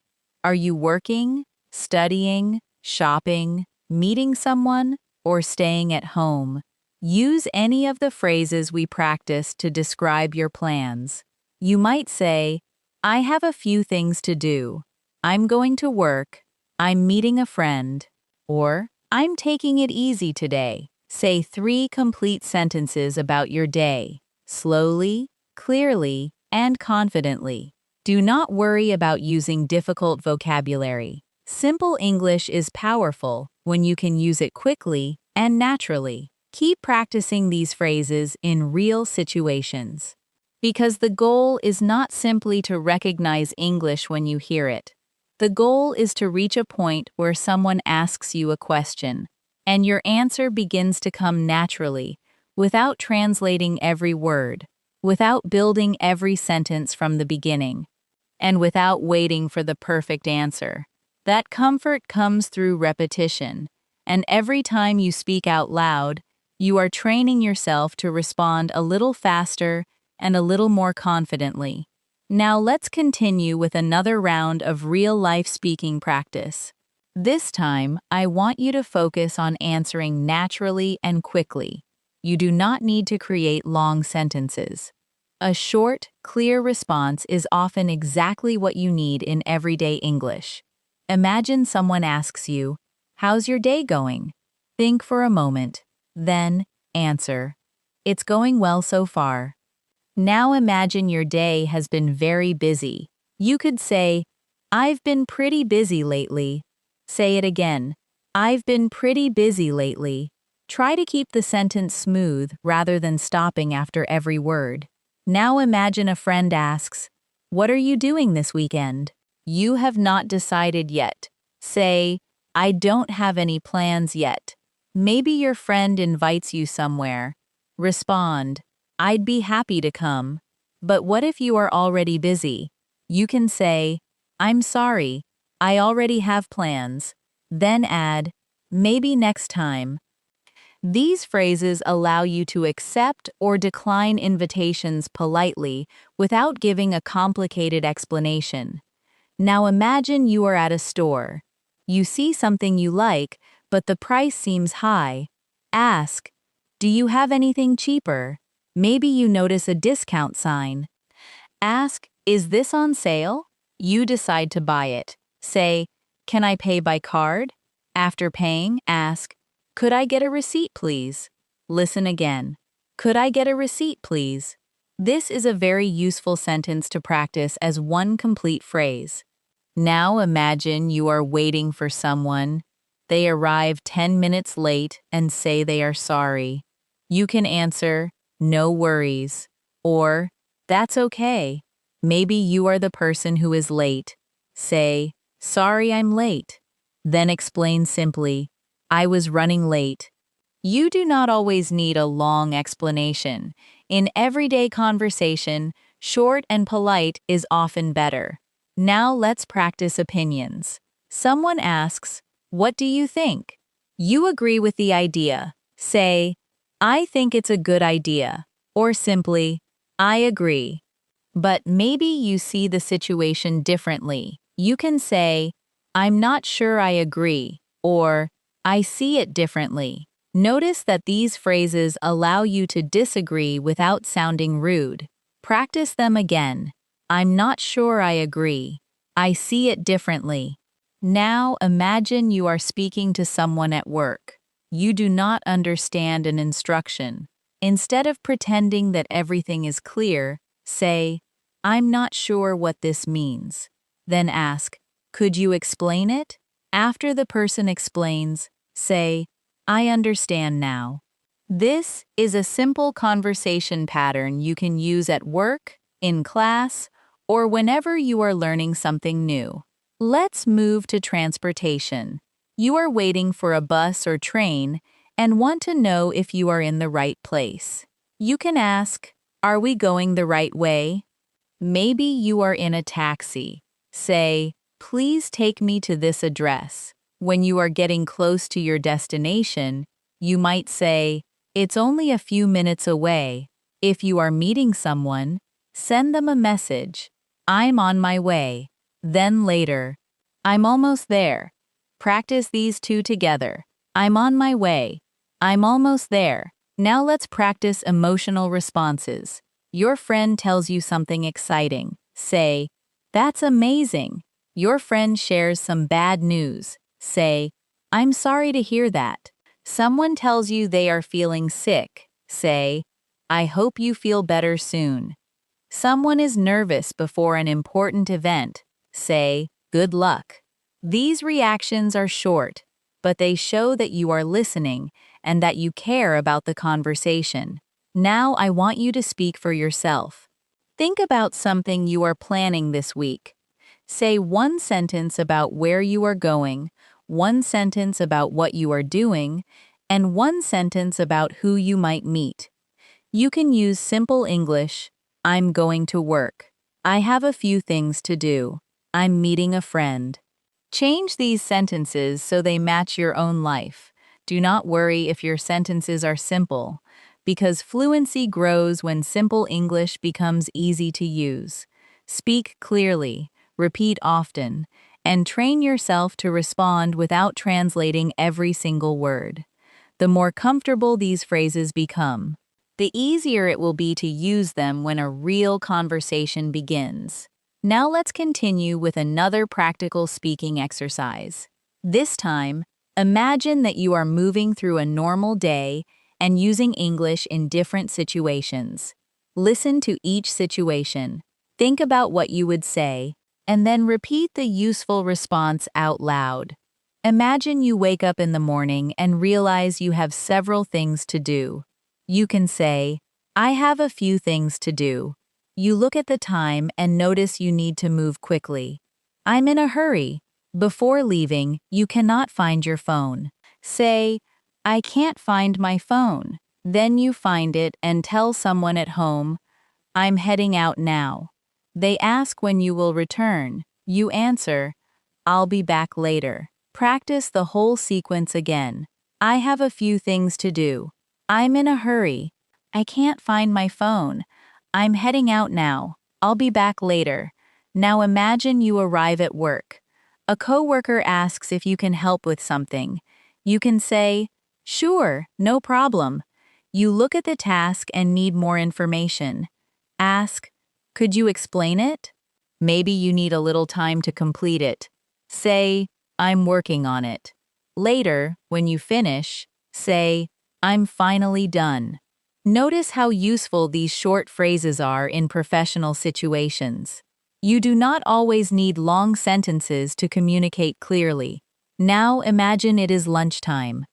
Are you working, studying, shopping, meeting someone, or staying at home? Use any of the phrases we practiced to describe your plans. You might say, I have a few things to do. I'm going to work. I'm meeting a friend. Or, I'm taking it easy today. Say 3 complete sentences about your day, slowly, clearly, and confidently. Do not worry about using difficult vocabulary. Simple English is powerful when you can use it quickly and naturally. Keep practicing these phrases in real situations. Because the goal is not simply to recognize English when you hear it. The goal is to reach a point where someone asks you a question, and your answer begins to come naturally, without translating every word, without building every sentence from the beginning, and without waiting for the perfect answer. That comfort comes through repetition, and every time you speak out loud, you are training yourself to respond a little faster and a little more confidently. Now let's continue with another round of real-life speaking practice. This time, I want you to focus on answering naturally and quickly. You do not need to create long sentences. A short, clear response is often exactly what you need in everyday English. Imagine someone asks you, "How's your day going?" Think for a moment, then answer, "It's going well so far." Now imagine your day has been very busy. You could say, "I've been pretty busy lately." Say it again, "I've been pretty busy lately." Try to keep the sentence smooth rather than stopping after every word. Now imagine a friend asks, "What are you doing this weekend?" You have not decided yet. Say, "I don't have any plans yet." Maybe your friend invites you somewhere. Respond, "I'd be happy to come." But what if you are already busy? You can say, "I'm sorry, I already have plans." Then add, "Maybe next time." These phrases allow you to accept or decline invitations politely without giving a complicated explanation. Now imagine you are at a store. You see something you like, but the price seems high. Ask, "Do you have anything cheaper?" Maybe you notice a discount sign. Ask, "Is this on sale?" You decide to buy it. Say, "Can I pay by card?" After paying, ask, "Could I get a receipt, please?" Listen again. "Could I get a receipt, please?" This is a very useful sentence to practice as one complete phrase. Now imagine you are waiting for someone. They arrive 10 minutes late and say they are sorry. You can answer, "No worries," or "That's okay." Maybe you are the person who is late. Say, "Sorry I'm late." Then explain simply, "I was running late." You do not always need a long explanation. In everyday conversation, short and polite is often better. Now let's practice opinions. Someone asks, "What do you think?" You agree with the idea. Say, "I think it's a good idea," or simply, "I agree." But maybe you see the situation differently. You can say, "I'm not sure I agree," or "I see it differently." Notice that these phrases allow you to disagree without sounding rude. Practice them again. "I'm not sure I agree. I see it differently." Now imagine you are speaking to someone at work. You do not understand an instruction. Instead of pretending that everything is clear, say, "I'm not sure what this means." Then ask, "Could you explain it?" After the person explains, say, "I understand now." This is a simple conversation pattern you can use at work, in class, or whenever you are learning something new. Let's move to transportation. You are waiting for a bus or train and want to know if you are in the right place. You can ask, "Are we going the right way?" Maybe you are in a taxi. Say, "Please take me to this address." When you are getting close to your destination, you might say, "It's only a few minutes away." If you are meeting someone, send them a message, "I'm on my way." Then later, "I'm almost there." Practice these two together. "I'm on my way." "I'm almost there." Now let's practice emotional responses. Your friend tells you something exciting. Say, "That's amazing." Your friend shares some bad news. Say, I'm sorry to hear that. Someone tells you they are feeling sick. Say, I hope you feel better soon. Someone is nervous before an important event. Say, good luck. These reactions are short, but they show that you are listening and that you care about the conversation. Now I want you to speak for yourself. Think about something you are planning this week. Say one sentence about where you are going, one sentence about what you are doing, and one sentence about who you might meet. You can use simple English. I'm going to work. I have a few things to do. I'm meeting a friend. Change these sentences so they match your own life. Do not worry if your sentences are simple, because fluency grows when simple English becomes easy to use. Speak clearly, repeat often, and train yourself to respond without translating every single word. The more comfortable these phrases become, the easier it will be to use them when a real conversation begins. Now let's continue with another practical speaking exercise. This time, imagine that you are moving through a normal day and using English in different situations. Listen to each situation, think about what you would say, and then repeat the useful response out loud. Imagine you wake up in the morning and realize you have several things to do. You can say, I have a few things to do. You look at the time and notice you need to move quickly. I'm in a hurry. Before leaving, you cannot find your phone. Say, I can't find my phone. Then you find it and tell someone at home, I'm heading out now. They ask when you will return. You answer, I'll be back later. Practice the whole sequence again. I have a few things to do. I'm in a hurry. I can't find my phone. I'm heading out now. I'll be back later. Now imagine you arrive at work. A coworker asks if you can help with something. You can say, sure, no problem. You look at the task and need more information. Ask, could you explain it? Maybe you need a little time to complete it. Say, I'm working on it. Later, when you finish, say, I'm finally done. Notice how useful these short phrases are in professional situations. You do not always need long sentences to communicate clearly. Now imagine it is lunchtime.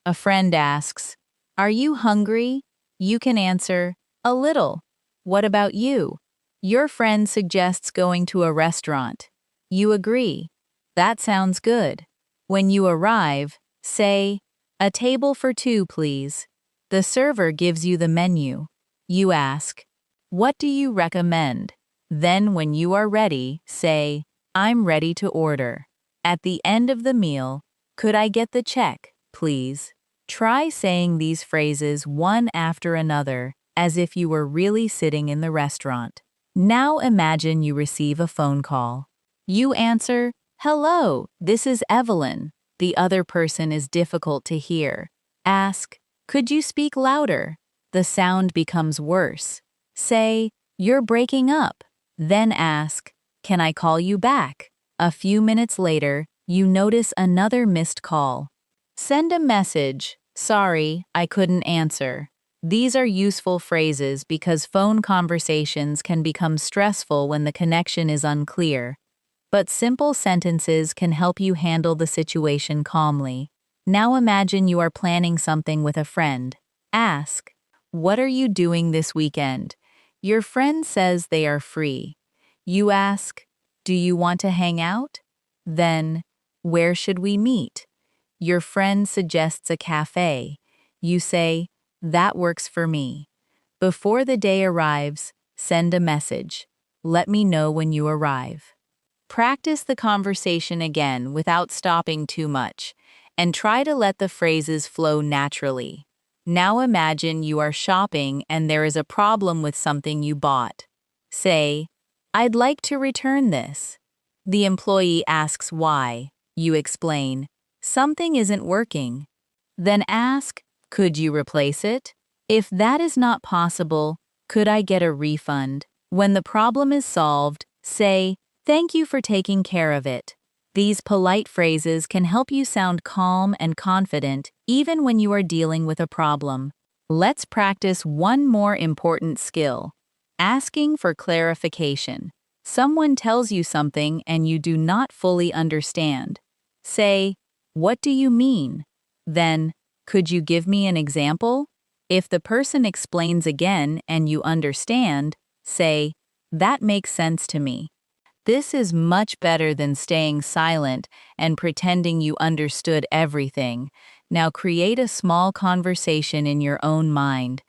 A friend asks, are you hungry? You can answer, a little. What about you? Your friend suggests going to a restaurant. You agree. That sounds good. When you arrive, say, a table for two, please. The server gives you the menu. You ask, what do you recommend? Then when you are ready, say, I'm ready to order. At the end of the meal, could I get the check, please? Try saying these phrases one after another, as if you were really sitting in the restaurant. Now imagine you receive a phone call. You answer, hello, this is Evelyn. The other person is difficult to hear. Ask, could you speak louder? The sound becomes worse. Say, you're breaking up. Then ask, can I call you back? A few minutes later, you notice another missed call. Send a message, sorry, I couldn't answer. These are useful phrases because phone conversations can become stressful when the connection is unclear. But simple sentences can help you handle the situation calmly. Now imagine you are planning something with a friend. Ask, what are you doing this weekend? Your friend says they are free. You ask, do you want to hang out? Then, where should we meet? Your friend suggests a cafe. You say, that works for me. Before the day arrives, send a message. Let me know when you arrive. Practice the conversation again without stopping too much, and try to let the phrases flow naturally. Now imagine you are shopping and there is a problem with something you bought. Say, I'd like to return this. The employee asks why. You explain, something isn't working. Then ask, could you replace it? If that is not possible, could I get a refund? When the problem is solved, say, thank you for taking care of it. These polite phrases can help you sound calm and confident even when you are dealing with a problem. Let's practice one more important skill: asking for clarification. Someone tells you something and you do not fully understand. Say, "What do you mean?" Then, "Could you give me an example?" If the person explains again and you understand, say, "That makes sense to me." This is much better than staying silent and pretending you understood everything. Now create a small conversation in your own mind.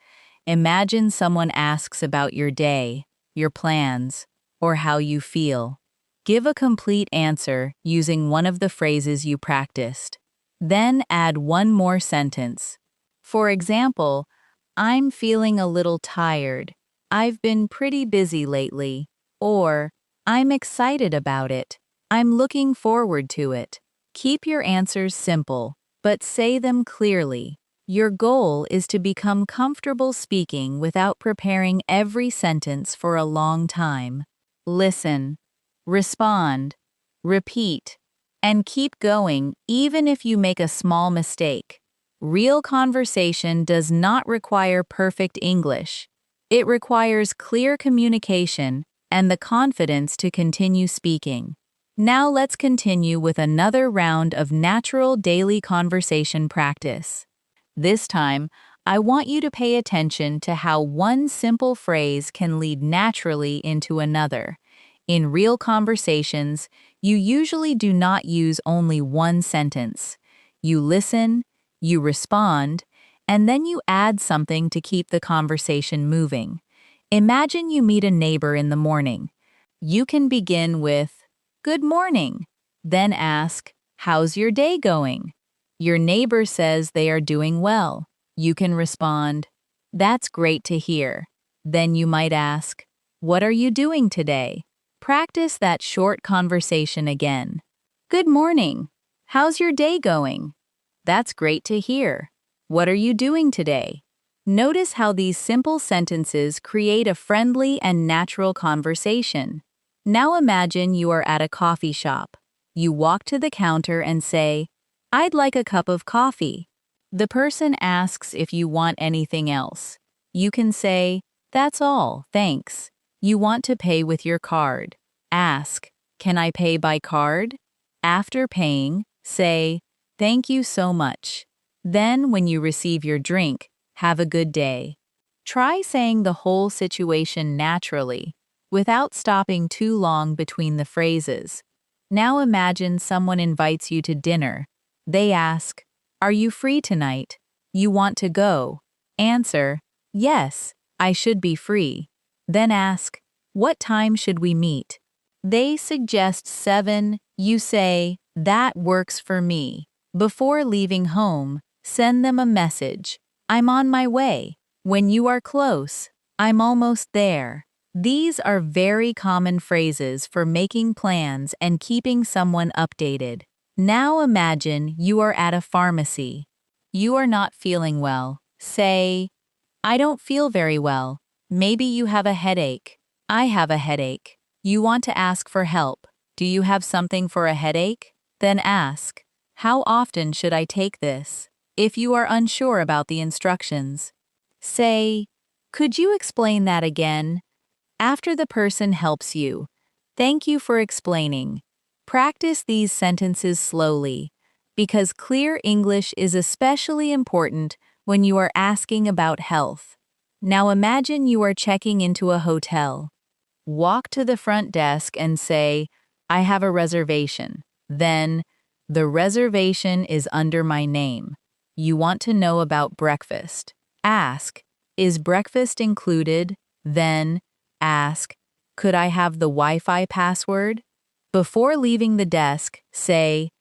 Imagine someone asks about your day, your plans, or how you feel. Give a complete answer using one of the phrases you practiced. Then add one more sentence. For example, "I'm feeling a little tired. I've been pretty busy lately." Or, "I'm excited about it. I'm looking forward to it." Keep your answers simple, but say them clearly. Your goal is to become comfortable speaking without preparing every sentence for a long time. Listen, respond, repeat, and keep going even if you make a small mistake. Real conversation does not require perfect English. It requires clear communication and the confidence to continue speaking. Now let's continue with another round of natural daily conversation practice. This time, I want you to pay attention to how one simple phrase can lead naturally into another. In real conversations, you usually do not use only one sentence. You listen, you respond, and then you add something to keep the conversation moving. Imagine you meet a neighbor in the morning. You can begin with, "Good morning," then ask, "How's your day going?" Your neighbor says they are doing well. You can respond, "That's great to hear." Then you might ask, "What are you doing today?" Practice that short conversation again. "Good morning. How's your day going?" "That's great to hear. What are you doing today?" Notice how these simple sentences create a friendly and natural conversation. Now imagine you are at a coffee shop. You walk to the counter and say, "I'd like a cup of coffee." The person asks if you want anything else. You can say, "That's all, thanks." You want to pay with your card. Ask, "Can I pay by card?" After paying, say, "Thank you so much." Then, when you receive your drink, "Have a good day." Try saying the whole situation naturally, without stopping too long between the phrases. Now imagine someone invites you to dinner. They ask, "Are you free tonight? You want to go?" Answer, "Yes, I should be free." Then ask, "What time should we meet?" They suggest 7. You say, "That works for me." Before leaving home, send them a message. "I'm on my way." When you are close, "I'm almost there." These are very common phrases for making plans and keeping someone updated. Now imagine you are at a pharmacy. You are not feeling well. Say, "I don't feel very well. Maybe you have a headache." "I have a headache." You want to ask for help. "Do you have something for a headache?" Then ask, "How often should I take this?" If you are unsure about the instructions, say, "Could you explain that again?" After the person helps you, "Thank you for explaining." Practice these sentences slowly, because clear English is especially important when you are asking about health. Now imagine you are checking into a hotel. Walk to the front desk and say, "I have a reservation." Then, "The reservation is under my name." You want to know about breakfast. Ask, "Is breakfast included?" Then, ask, "Could I have the Wi-Fi password?" Before leaving the desk, say,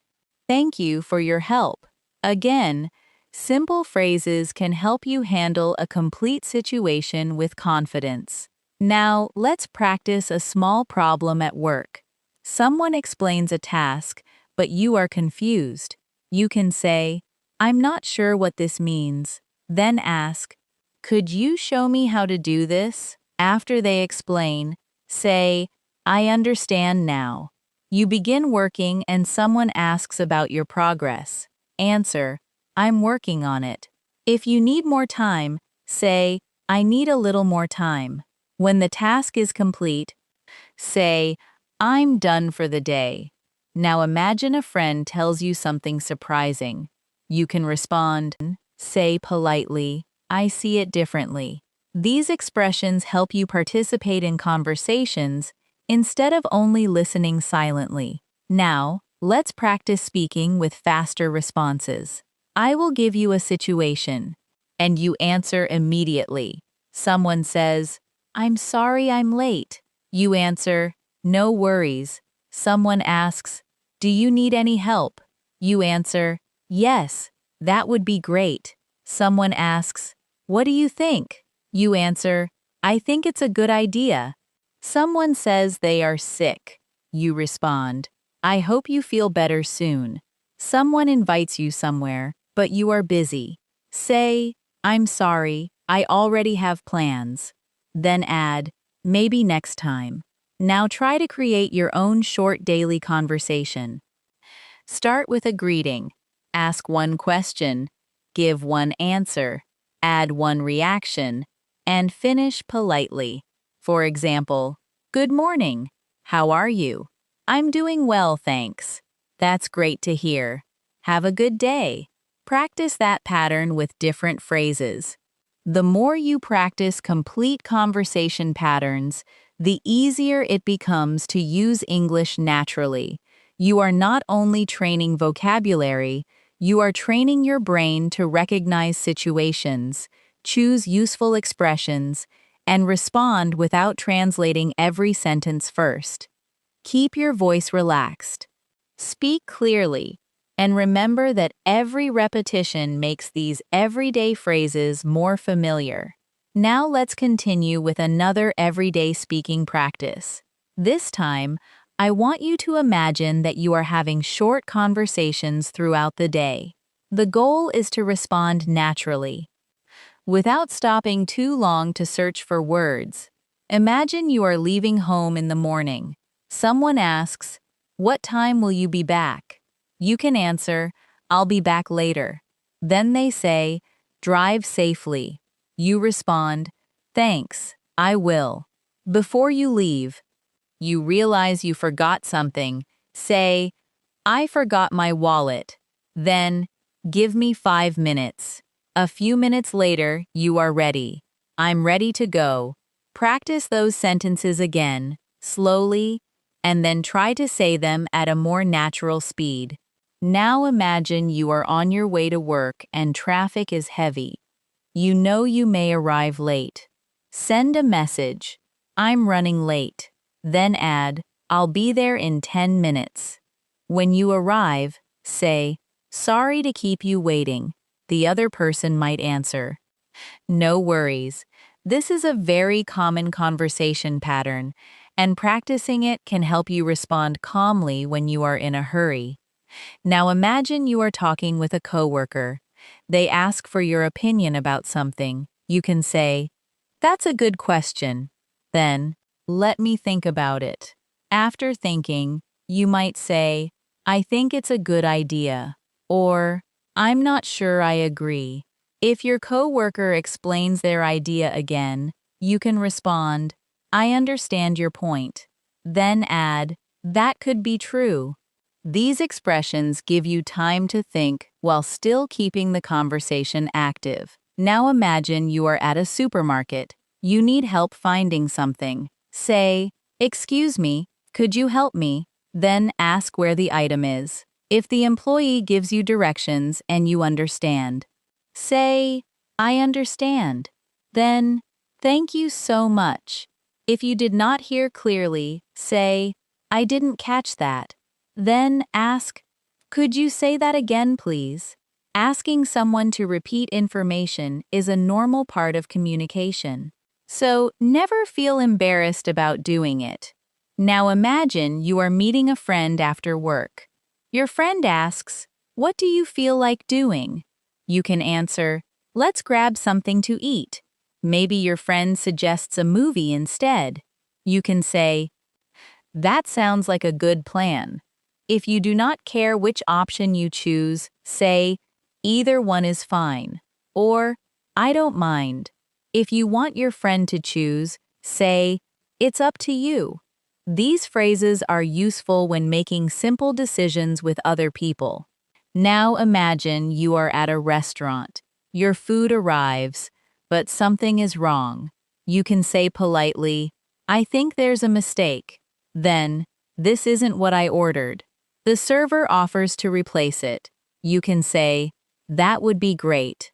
"Thank you for your help." Again, simple phrases can help you handle a complete situation with confidence. Now, let's practice a small problem at work. Someone explains a task, but you are confused. You can say, "I'm not sure what this means." Then ask, "Could you show me how to do this?" After they explain, say, "I understand now." You begin working and someone asks about your progress. Answer, I'm working on it. If you need more time, say, I need a little more time. When the task is complete, say, I'm done for the day. Now imagine a friend tells you something surprising. You can respond, say politely, I see it differently. These expressions help you participate in conversations instead of only listening silently. Now, let's practice speaking with faster responses. I will give you a situation, and you answer immediately. Someone says, I'm sorry I'm late. You answer, no worries. Someone asks, do you need any help? You answer, yes, that would be great. Someone asks, what do you think? You answer, I think it's a good idea. Someone says they are sick. You respond, I hope you feel better soon. Someone invites you somewhere, but you are busy. Say, I'm sorry, I already have plans. Then add, maybe next time. Now try to create your own short daily conversation. Start with a greeting. Ask one question, give one answer, add one reaction, and finish politely. For example, good morning. How are you? I'm doing well, thanks. That's great to hear. Have a good day. Practice that pattern with different phrases. The more you practice complete conversation patterns, the easier it becomes to use English naturally. You are not only training vocabulary, you are training your brain to recognize situations, choose useful expressions, and respond without translating every sentence first. Keep your voice relaxed. Speak clearly, and remember that every repetition makes these everyday phrases more familiar. Now let's continue with another everyday speaking practice. This time, I want you to imagine that you are having short conversations throughout the day. The goal is to respond naturally, without stopping too long to search for words. Imagine you are leaving home in the morning. Someone asks, what time will you be back? You can answer, I'll be back later. Then they say, drive safely. You respond, thanks, I will. Before you leave, you realize you forgot something. Say, I forgot my wallet. Then, give me 5 minutes. A few minutes later, you are ready. I'm ready to go. Practice those sentences again, slowly, and then try to say them at a more natural speed. Now imagine you are on your way to work and traffic is heavy. You know you may arrive late. Send a message, I'm running late. Then add, I'll be there in 10 minutes. When you arrive, say, sorry to keep you waiting. The other person might answer, no worries. This is a very common conversation pattern, and practicing it can help you respond calmly when you are in a hurry. Now imagine you are talking with a coworker. They ask for your opinion about something. You can say, that's a good question. Then, let me think about it. After thinking, you might say, I think it's a good idea, or I'm not sure I agree. If your coworker explains their idea again, you can respond, I understand your point. Then add, that could be true. These expressions give you time to think while still keeping the conversation active. Now imagine you are at a supermarket. You need help finding something. Say, excuse me, could you help me? Then ask where the item is. If the employee gives you directions and you understand, say, I understand. Then, thank you so much. If you did not hear clearly, say, I didn't catch that. Then ask, could you say that again, please? Asking someone to repeat information is a normal part of communication. So never feel embarrassed about doing it. Now imagine you are meeting a friend after work. Your friend asks, what do you feel like doing? You can answer, let's grab something to eat. Maybe your friend suggests a movie instead. You can say, That sounds like a good plan. If you do not care which option you choose, say, either one is fine, or I don't mind. If you want your friend to choose, say, it's up to you. These phrases are useful when making simple decisions with other people. Now imagine you are at a restaurant. Your food arrives, but something is wrong. You can say politely, I think there's a mistake. Then, this isn't what I ordered. The server offers to replace it. You can say, that would be great.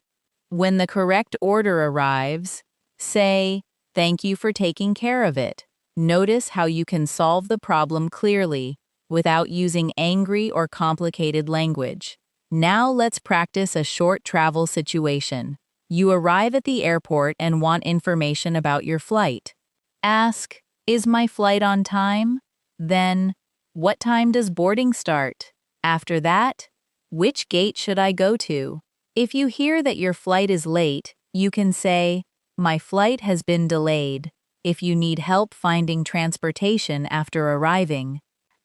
When the correct order arrives, say, thank you for taking care of it. Notice how you can solve the problem clearly without using angry or complicated language. Now let's practice a short travel situation. You arrive at the airport and want information about your flight. Ask, is my flight on time? Then, what time does boarding start? After that, which gate should I go to? If you hear that your flight is late, you can say, my flight has been delayed. If you need help finding transportation after arriving,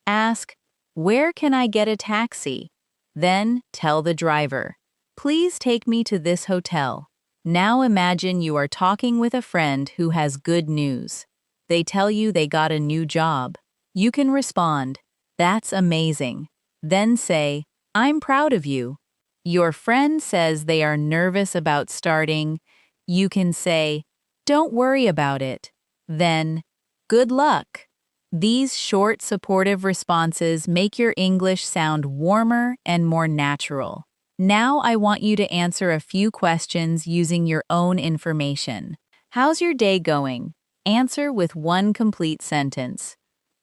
ask, where can I get a taxi? Then tell the driver, please take me to this hotel. Now imagine you are talking with a friend who has good news. They tell you they got a new job. You can respond, that's amazing. Then say, I'm proud of you. Your friend says they are nervous about starting. You can say, don't worry about it. Then, good luck. These short, supportive responses make your English sound warmer and more natural. Now I want you to answer a few questions using your own information. How's your day going? Answer with one complete sentence.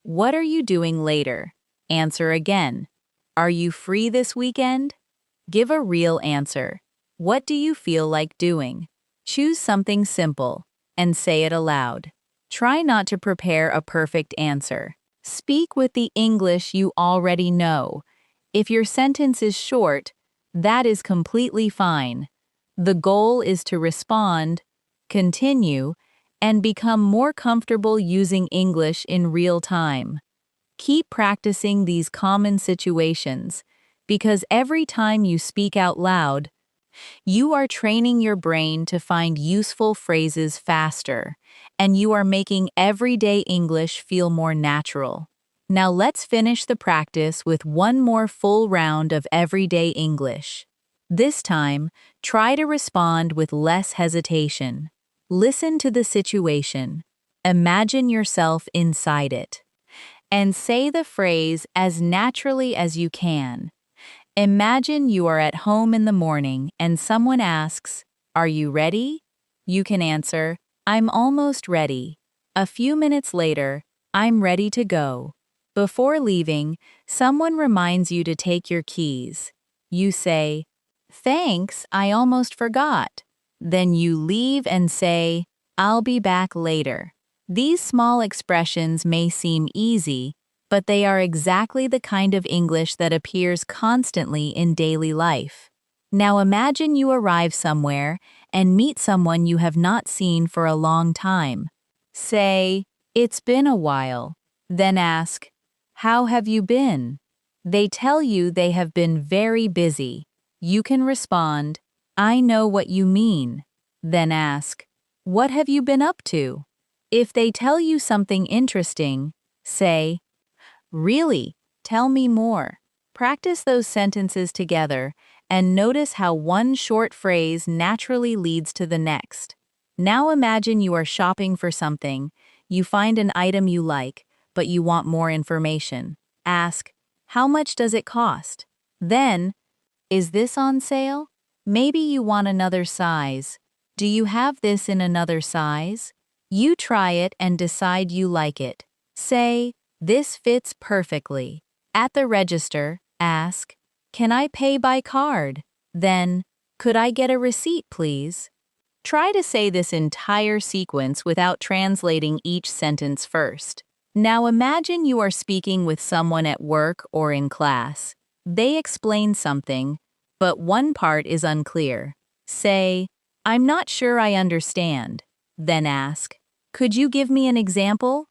What are you doing later? Answer again. Are you free this weekend? Give a real answer. What do you feel like doing? Choose something simple and say it aloud. Try not to prepare a perfect answer. Speak with the English you already know. If your sentence is short, that is completely fine. The goal is to respond, continue, and become more comfortable using English in real time. Keep practicing these common situations, because every time you speak out loud, you are training your brain to find useful phrases faster, and you are making everyday English feel more natural. Now let's finish the practice with one more full round of everyday English. This time, try to respond with less hesitation. Listen to the situation. Imagine yourself inside it. And say the phrase as naturally as you can. Imagine you are at home in the morning and someone asks, are you ready? You can answer, I'm almost ready. A few minutes later, I'm ready to go. Before leaving, someone reminds you to take your keys. You say, thanks, I almost forgot. Then you leave and say, I'll be back later. These small expressions may seem easy, but they are exactly the kind of English that appears constantly in daily life. Now imagine you arrive somewhere and meet someone you have not seen for a long time. Say, it's been a while. Then ask, how have you been? They tell you they have been very busy. You can respond, I know what you mean. Then ask, what have you been up to? If they tell you something interesting, say, really, tell me more. Practice those sentences together and notice how one short phrase naturally leads to the next. Now imagine you are shopping for something. You find an item you like, but you want more information. Ask, how much does it cost? Then, is this on sale? Maybe you want another size. Do you have this in another size? You try it and decide you like it. Say, this fits perfectly. At the register, ask, can I pay by card? Then, could I get a receipt, please? Try to say this entire sequence without translating each sentence first. Now imagine you are speaking with someone at work or in class. They explain something, but one part is unclear. Say, I'm not sure I understand. Then ask, could you give me an example?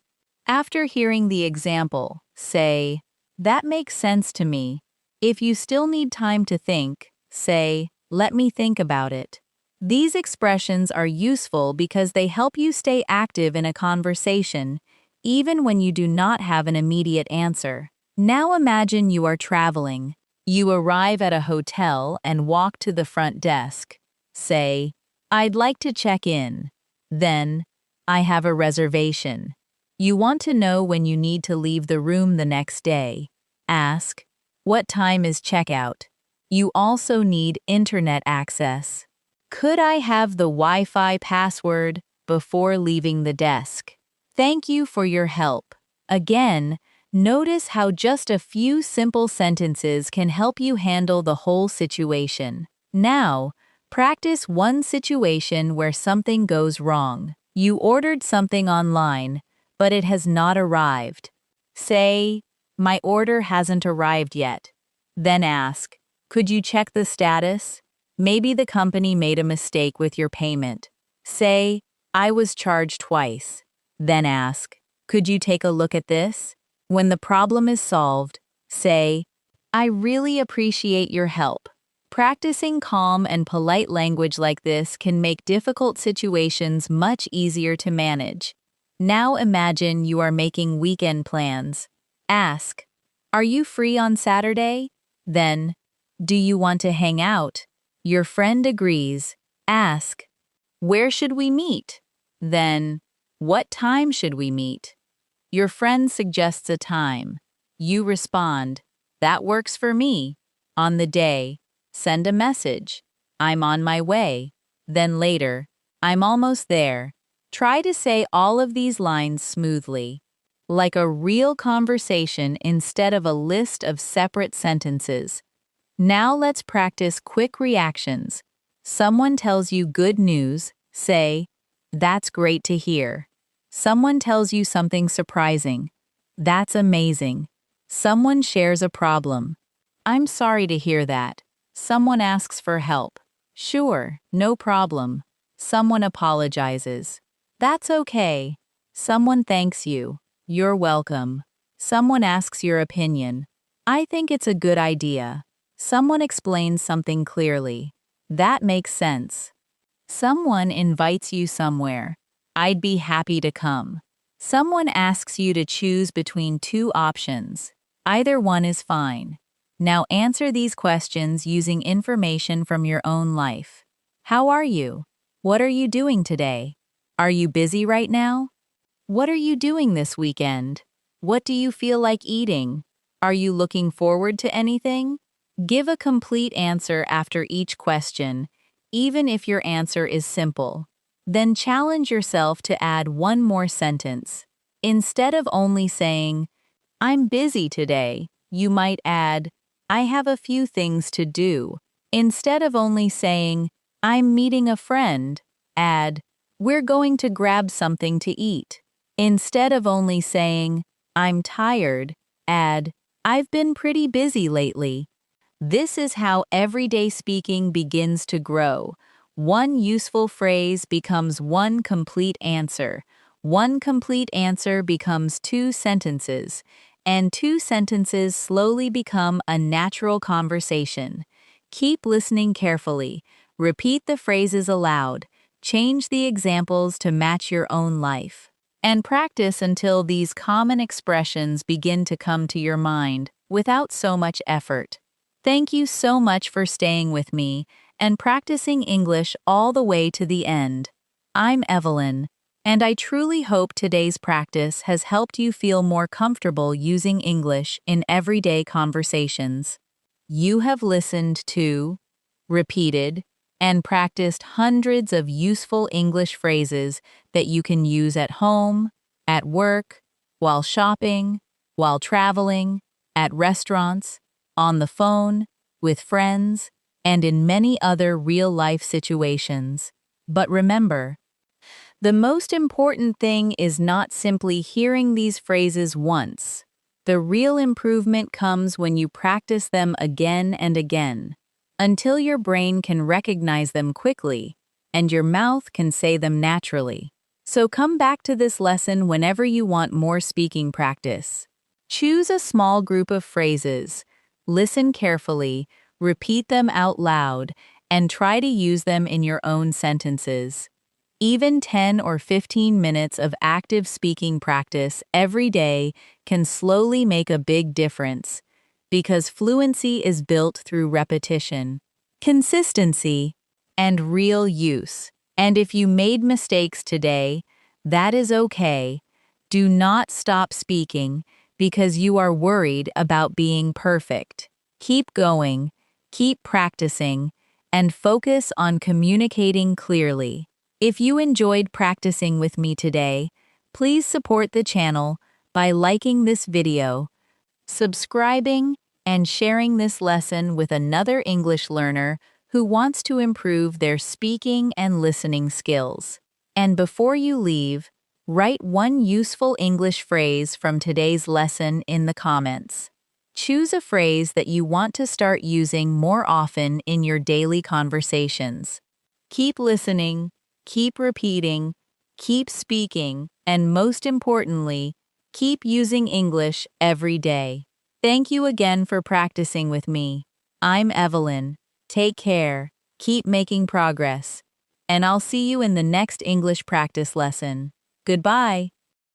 After hearing the example, say, "That makes sense to me." If you still need time to think, say, "Let me think about it." These expressions are useful because they help you stay active in a conversation, even when you do not have an immediate answer. Now imagine you are traveling. You arrive at a hotel and walk to the front desk. Say, "I'd like to check in." Then, "I have a reservation." You want to know when you need to leave the room the next day. Ask, "What time is checkout?" You also need internet access. "Could I have the Wi-Fi password before leaving the desk?" Thank you for your help. Again, notice how just a few simple sentences can help you handle the whole situation. Now, practice one situation where something goes wrong. You ordered something online, but it has not arrived. Say, "My order hasn't arrived yet." Then ask, "Could you check the status?" Maybe the company made a mistake with your payment. Say, "I was charged twice." Then ask, "Could you take a look at this?" When the problem is solved, say, "I really appreciate your help." Practicing calm and polite language like this can make difficult situations much easier to manage. Now imagine you are making weekend plans. Ask, "Are you free on Saturday?" Then, "Do you want to hang out?" Your friend agrees. Ask, "Where should we meet?" Then, "What time should we meet?" Your friend suggests a time. You respond, "That works for me." On the day, send a message, "I'm on my way." Then later, "I'm almost there." Try to say all of these lines smoothly, like a real conversation instead of a list of separate sentences. Now let's practice quick reactions. Someone tells you good news, say, "That's great to hear." Someone tells you something surprising, "That's amazing." Someone shares a problem, "I'm sorry to hear that." Someone asks for help, "Sure, no problem." Someone apologizes, "That's okay." Someone thanks you, "You're welcome." Someone asks your opinion, "I think it's a good idea." Someone explains something clearly, "That makes sense." Someone invites you somewhere, "I'd be happy to come." Someone asks you to choose between two options. Either one is fine. Now answer these questions using information from your own life. How are you? What are you doing today? Are you busy right now? What are you doing this weekend? What do you feel like eating? Are you looking forward to anything? Give a complete answer after each question, even if your answer is simple. Then challenge yourself to add one more sentence. Instead of only saying, "I'm busy today," you might add, "I have a few things to do." Instead of only saying, "I'm meeting a friend," add, "We're going to grab something to eat." Instead of only saying, "I'm tired," add, "I've been pretty busy lately." This is how everyday speaking begins to grow. One useful phrase becomes one complete answer. One complete answer becomes two sentences, and two sentences slowly become a natural conversation. Keep listening carefully. Repeat the phrases aloud. Change the examples to match your own life. And practice until these common expressions begin to come to your mind without so much effort. Thank you so much for staying with me and practicing English all the way to the end. I'm Evelyn, and I truly hope today's practice has helped you feel more comfortable using English in everyday conversations. You have listened to, repeated, and practiced hundreds of useful English phrases that you can use at home, at work, while shopping, while traveling, at restaurants, on the phone, with friends, and in many other real-life situations. But remember, the most important thing is not simply hearing these phrases once. The real improvement comes when you practice them again and again, until your brain can recognize them quickly and your mouth can say them naturally. So come back to this lesson whenever you want more speaking practice. Choose a small group of phrases, listen carefully, repeat them out loud, and try to use them in your own sentences. Even 10 or 15 minutes of active speaking practice every day can slowly make a big difference, because fluency is built through repetition, consistency, and real use. And if you made mistakes today, that is okay. Do not stop speaking because you are worried about being perfect. Keep going, keep practicing, and focus on communicating clearly. If you enjoyed practicing with me today, please support the channel by liking this video, subscribing, and sharing this lesson with another English learner who wants to improve their speaking and listening skills. And before you leave, write one useful English phrase from today's lesson in the comments. Choose a phrase that you want to start using more often in your daily conversations. Keep listening, keep repeating, keep speaking, and most importantly, keep using English every day. Thank you again for practicing with me. I'm Evelyn. Take care, keep making progress, and I'll see you in the next English practice lesson. Goodbye.